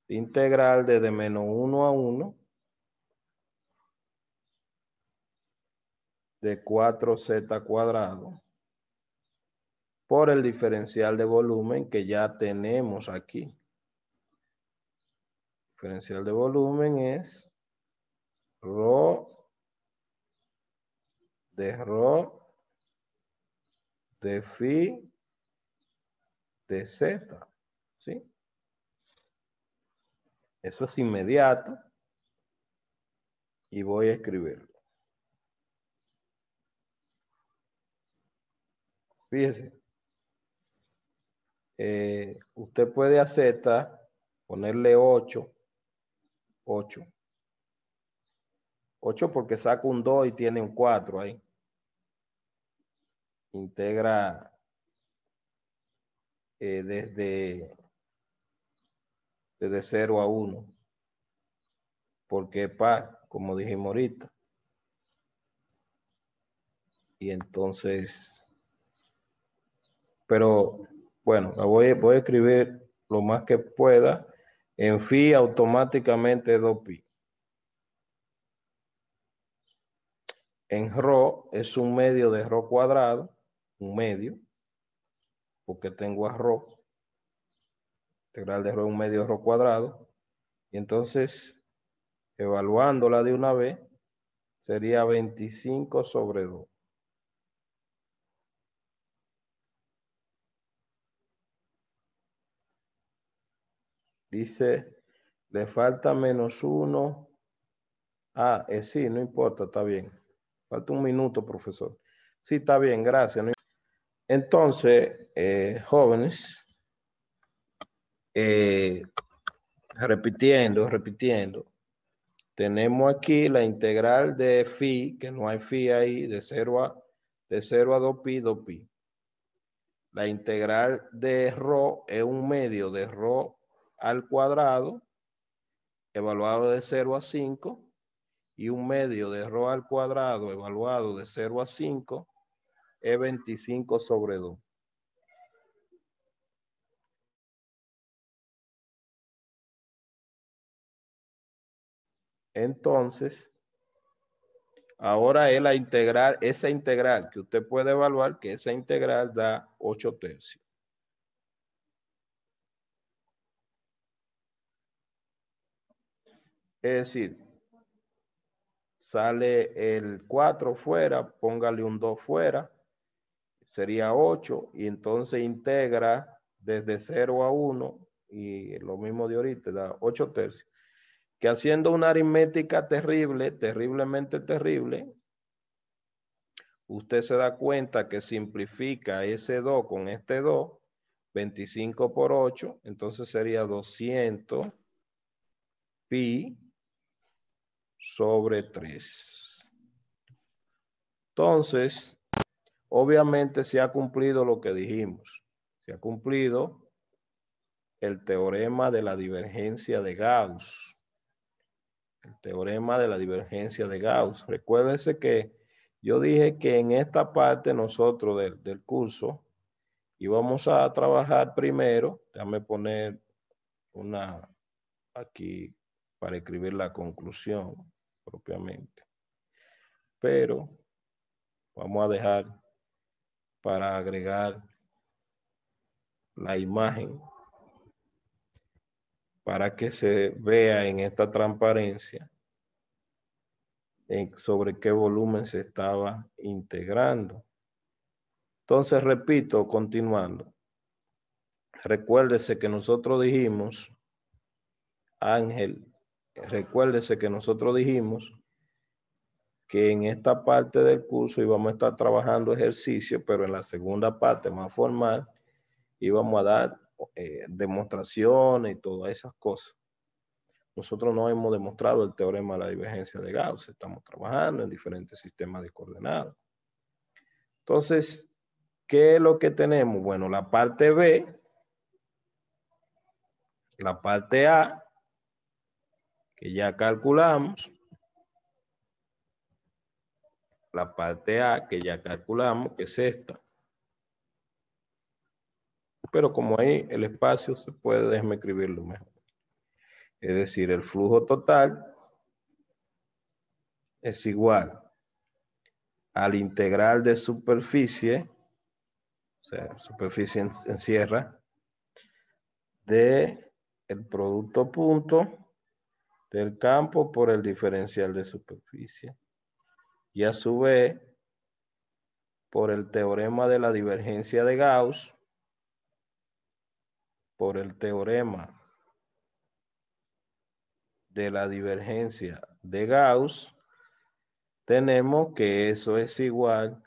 Integral desde menos 1 a 1 de 4z cuadrado por el diferencial de volumen que ya tenemos aquí. Diferencial de volumen es ρ de phi de z, ¿sí? Eso es inmediato y voy a escribirlo. Fíjese, usted puede a z ponerle 8 porque saca un 2 y tiene un 4 ahí. Integra desde 0 a 1. Porque par, como dijimos ahorita. Y entonces, pero bueno, la voy a escribir lo más que pueda. En phi automáticamente 2pi. En ρ es un medio de ρ cuadrado, un medio, porque tengo a ρ. Integral de ρ es un medio de ρ cuadrado. Y entonces, evaluándola de una vez, sería 25 sobre 2. Dice, le falta menos 1. Ah, sí, no importa, está bien. Falta un minuto, profesor. Sí, está bien, gracias. Entonces, jóvenes, repitiendo. Tenemos aquí la integral de phi, que no hay phi ahí, de 0 a 2pi, 2pi. La integral de ρ es un medio de ρ al cuadrado evaluado de 0 a 5 y un medio de ρ al cuadrado evaluado de 0 a 5 es 25 sobre 2. Entonces, ahora es la integral, esa integral que usted puede evaluar, que esa integral da 8 tercios. Es decir, sale el 4 fuera, póngale un 2 fuera, sería 8, y entonces integra desde 0 a 1, y lo mismo de ahorita, da 8 tercios. Que haciendo una aritmética terrible, terriblemente terrible, usted se da cuenta que simplifica ese 2 con este 2, 25 por 8, entonces sería 200 pi sobre 3. Entonces, obviamente se ha cumplido lo que dijimos. Se ha cumplido el teorema de la divergencia de Gauss. El teorema de la divergencia de Gauss. Recuérdese que yo dije que en esta parte nosotros del curso íbamos a trabajar primero. Déjame poner una aquí para escribir la conclusión propiamente. Pero vamos a dejar para agregar la imagen para que se vea en esta transparencia sobre qué volumen se estaba integrando. Entonces, repito, continuando. Recuérdese que nosotros dijimos, Ángel, recuérdese que nosotros dijimos que en esta parte del curso íbamos a estar trabajando ejercicio, pero en la segunda parte más formal íbamos a dar demostraciones y todas esas cosas. Nosotros no hemos demostrado el teorema de la divergencia de Gauss. Estamos trabajando en diferentes sistemas de coordenadas. Entonces, ¿qué es lo que tenemos? Bueno, la parte B, la parte A, que ya calculamos. La parte A, que ya calculamos, que es esta. Pero como ahí el espacio se puede, déjeme escribirlo mejor. Es decir, el flujo total es igual al integral de superficie, o sea, superficie en sierra, de el producto punto del campo por el diferencial de superficie. Y a su vez, por el teorema de la divergencia de Gauss, por el teorema de la divergencia de Gauss, tenemos que eso es igual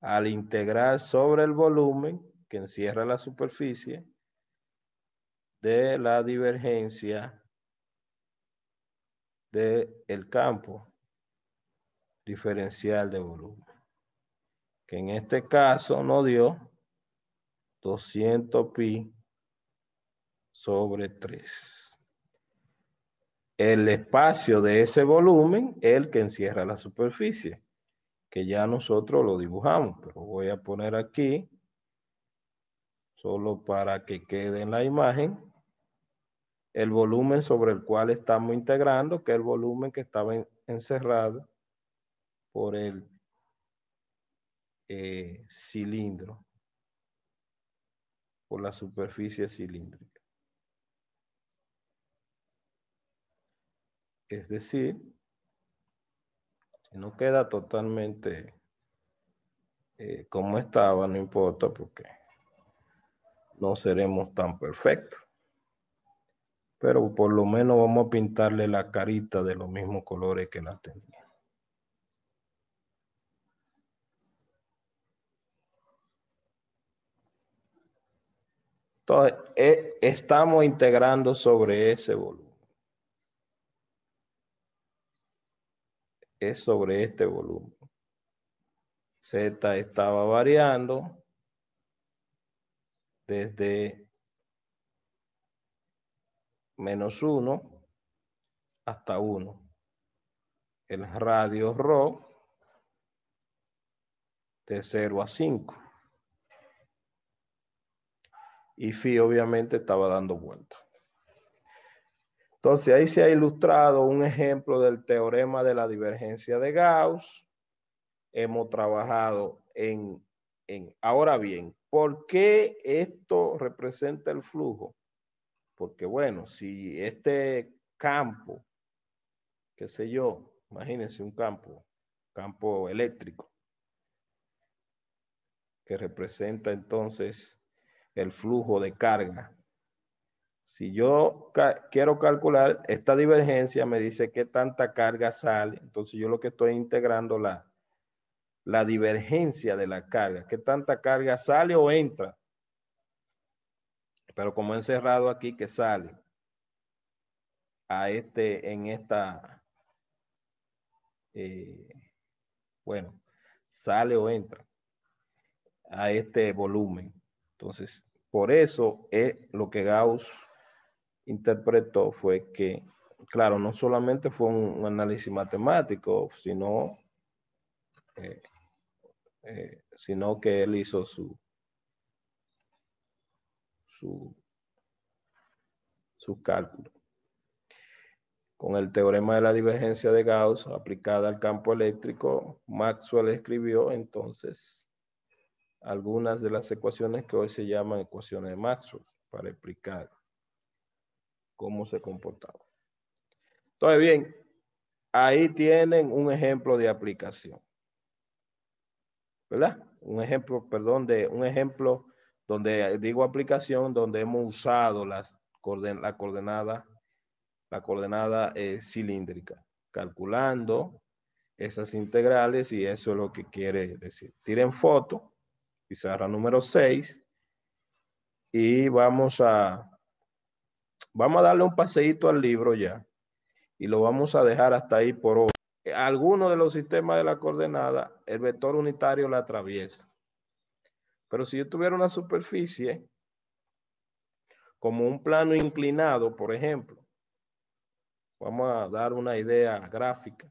al integral sobre el volumen que encierra la superficie de la divergencia del campo diferencial de volumen, que en este caso nos dio 200 pi sobre 3. El espacio de ese volumen es el que encierra la superficie, que ya nosotros lo dibujamos, pero voy a poner aquí, solo para que quede en la imagen, el volumen sobre el cual estamos integrando, que es el volumen que estaba encerrado por el cilindro, por la superficie cilíndrica. Es decir, si no queda totalmente como estaba, no importa, porque no seremos tan perfectos. Pero por lo menos vamos a pintarle la carita de los mismos colores que la tenía. Entonces, estamos integrando sobre ese volumen. Es sobre este volumen. Z estaba variando desde -1 hasta 1. El radio ρ de 0 a 5. Y phi obviamente estaba dando vuelta. Entonces ahí se ha ilustrado un ejemplo del teorema de la divergencia de Gauss. Hemos trabajado ahora bien, ¿por qué esto representa el flujo? Porque bueno, si este campo, qué sé yo, imagínense un campo eléctrico, que representa entonces el flujo de carga. Si yo quiero calcular esta divergencia, me dice qué tanta carga sale. Entonces yo lo que estoy integrando la divergencia de la carga. ¿Qué tanta carga sale o entra? Pero como he encerrado aquí que sale en esta, bueno, sale o entra a este volumen. Entonces, por eso lo que Gauss interpretó fue que, claro, no solamente fue un análisis matemático, sino que él hizo su cálculo. Con el teorema de la divergencia de Gauss aplicada al campo eléctrico, Maxwell escribió entonces algunas de las ecuaciones que hoy se llaman ecuaciones de Maxwell para explicar cómo se comportaba. Entonces, bien, ahí tienen un ejemplo de aplicación, ¿verdad? Un ejemplo donde digo aplicación, donde hemos usado la coordenada cilíndrica, calculando esas integrales, y eso es lo que quiere decir. Tiren foto, pizarra número 6, y vamos a darle un paseíto al libro ya, y lo vamos a dejar hasta ahí por hoy. Algunos de los sistemas de la coordenada, el vector unitario la atraviesa. Pero si yo tuviera una superficie como un plano inclinado, por ejemplo, vamos a dar una idea gráfica.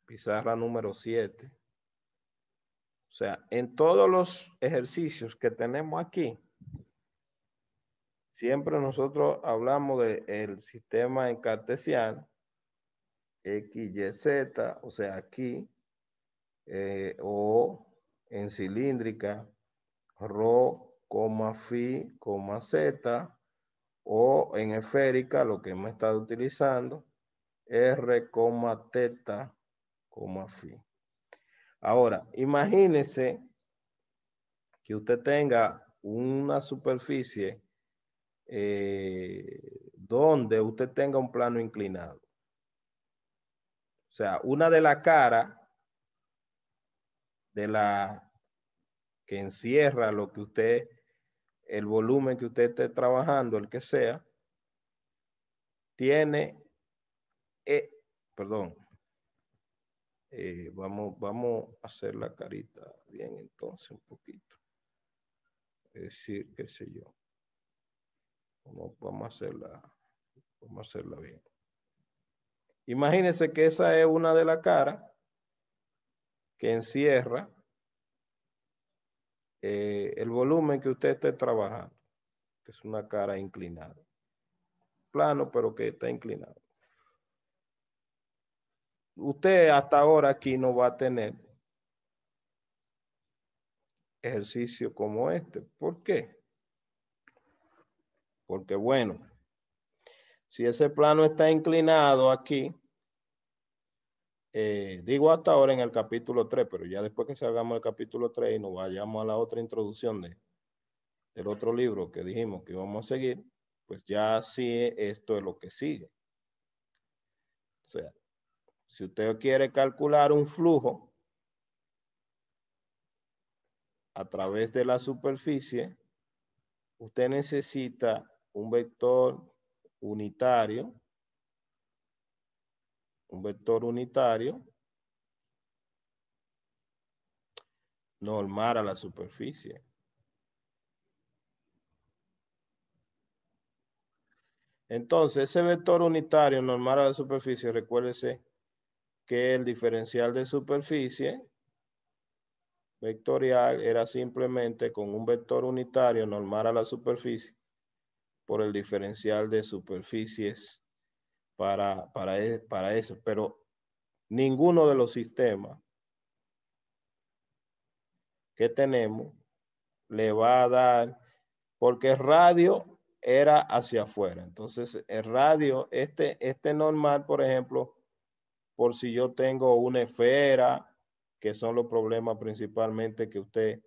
Pizarra número 7. O sea, en todos los ejercicios que tenemos aquí, siempre nosotros hablamos del sistema en cartesiano, X, Y, Z, o sea, aquí, o en cilíndrica, ρ, phi, z, o en esférica, lo que hemos estado utilizando, r, teta, phi. Ahora, imagínese que usted tenga una superficie donde usted tenga un plano inclinado. O sea, una de las caras de la que encierra lo que usted, el volumen que usted esté trabajando, el que sea, tiene, vamos a hacer la carita bien entonces un poquito. Es decir, qué sé yo. Vamos a hacerla bien. Imagínense que esa es una de las caras que encierra el volumen que usted esté trabajando, que es una cara inclinada. Plano, pero que está inclinado. Usted hasta ahora aquí no va a tener ejercicio como este. ¿Por qué? Porque bueno, si ese plano está inclinado aquí, digo hasta ahora en el capítulo 3, pero ya después que salgamos del capítulo 3 y nos vayamos a la otra introducción del otro libro que dijimos que íbamos a seguir, pues ya sí esto es lo que sigue. O sea, si usted quiere calcular un flujo a través de la superficie, usted necesita un vector unitario, normal a la superficie. Entonces, ese vector unitario normal a la superficie, recuérdese que el diferencial de superficie vectorial era simplemente con un vector unitario normal a la superficie por el diferencial de superficies para eso. Pero ninguno de los sistemas que tenemos le va a dar, porque el radio era hacia afuera. Entonces, el radio, este normal, por ejemplo, por si yo tengo una esfera, que son los problemas principalmente que usted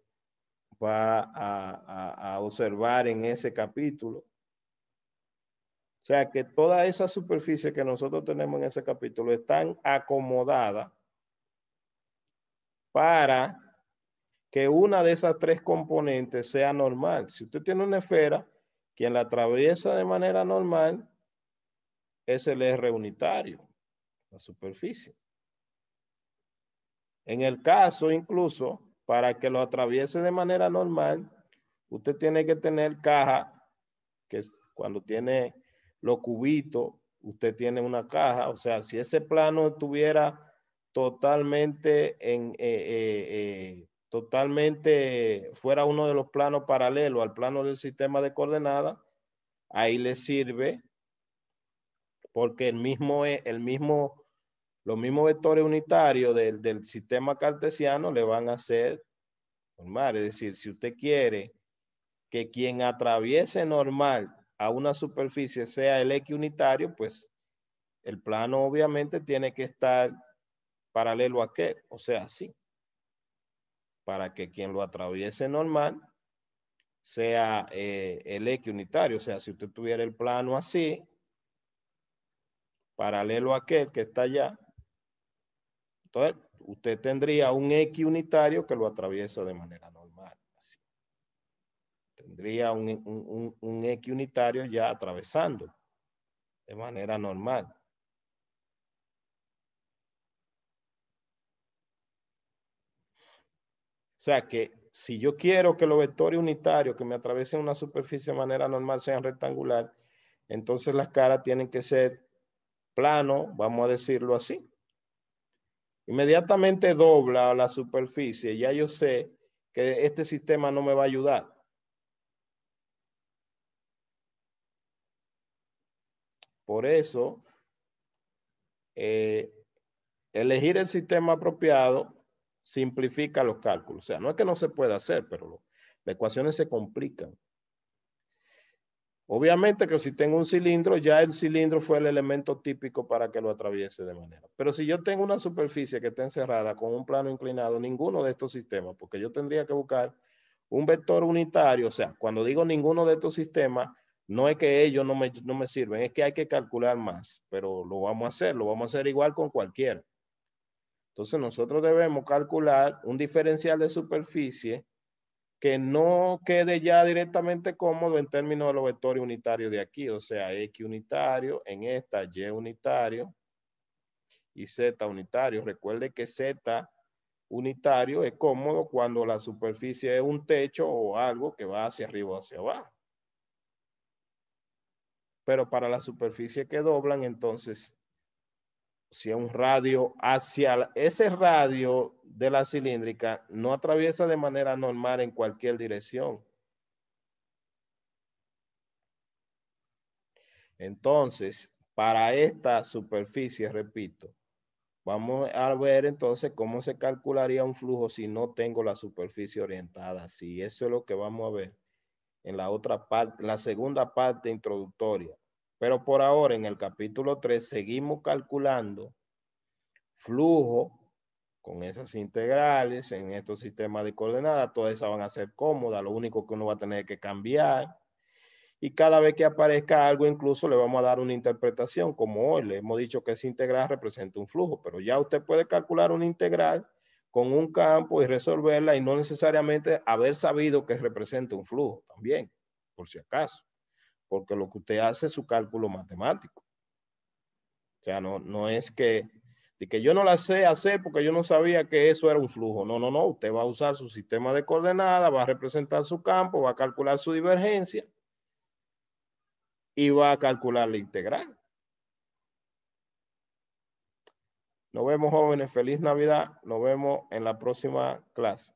va a observar en ese capítulo. O sea que toda esa superficie que nosotros tenemos en ese capítulo están acomodadas para que una de esas tres componentes sea normal. Si usted tiene una esfera, quien la atraviesa de manera normal es el R unitario, la superficie. En el caso, incluso, para que lo atraviese de manera normal, usted tiene que tener caja, que es cuando tiene los cubitos, usted tiene una caja. O sea, si ese plano estuviera totalmente totalmente fuera uno de los planos paralelos al plano del sistema de coordenadas, ahí le sirve porque los mismos vectores unitarios del sistema cartesiano le van a ser normal. Es decir, si usted quiere que quien atraviese normal a una superficie sea el X unitario, pues el plano obviamente tiene que estar paralelo a aquel, o sea, así, para que quien lo atraviese normal sea el X unitario. O sea, si usted tuviera el plano así, paralelo a aquel que está allá, entonces usted tendría un X unitario que lo atraviesa de manera normal. Así. Tendría un X unitario ya atravesando de manera normal. O sea que si yo quiero que los vectores unitarios que me atraviesen una superficie de manera normal sean rectangular, entonces las caras tienen que ser plano, vamos a decirlo así. Inmediatamente dobla la superficie, ya yo sé que este sistema no me va a ayudar. Por eso, elegir el sistema apropiado simplifica los cálculos. O sea, no es que no se pueda hacer, pero las ecuaciones se complican. Obviamente que si tengo un cilindro, ya el cilindro fue el elemento típico para que lo atraviese de manera. Pero si yo tengo una superficie que está encerrada con un plano inclinado, ninguno de estos sistemas, porque yo tendría que buscar un vector unitario. O sea, cuando digo ninguno de estos sistemas, no es que ellos no me sirven, es que hay que calcular más, pero lo vamos a hacer igual con cualquiera. Entonces nosotros debemos calcular un diferencial de superficie que no quede ya directamente cómodo en términos de los vectores unitarios de aquí, o sea, X unitario, en esta Y unitario y Z unitario. Recuerde que Z unitario es cómodo cuando la superficie es un techo o algo que va hacia arriba o hacia abajo. Pero para la superficie que doblan, entonces, si es un radio hacia ese radio de la cilíndrica, no atraviesa de manera normal en cualquier dirección. Entonces, para esta superficie, repito, vamos a ver entonces cómo se calcularía un flujo si no tengo la superficie orientada así. Eso es lo que vamos a ver en la otra parte, la segunda parte introductoria. Pero por ahora, en el capítulo 3, seguimos calculando flujo con esas integrales en estos sistemas de coordenadas. Todas esas van a ser cómodas. Lo único que uno va a tener que cambiar. Y cada vez que aparezca algo, incluso le vamos a dar una interpretación, como hoy le hemos dicho que esa integral representa un flujo, pero ya usted puede calcular una integral con un campo y resolverla y no necesariamente haber sabido que representa un flujo también, por si acaso, porque lo que usted hace es su cálculo matemático. O sea, no es que yo no la sé hacer porque yo no sabía que eso era un flujo. No. Usted va a usar su sistema de coordenadas, va a representar su campo, va a calcular su divergencia. y va a calcular la integral. Nos vemos, jóvenes. Feliz Navidad. Nos vemos en la próxima clase.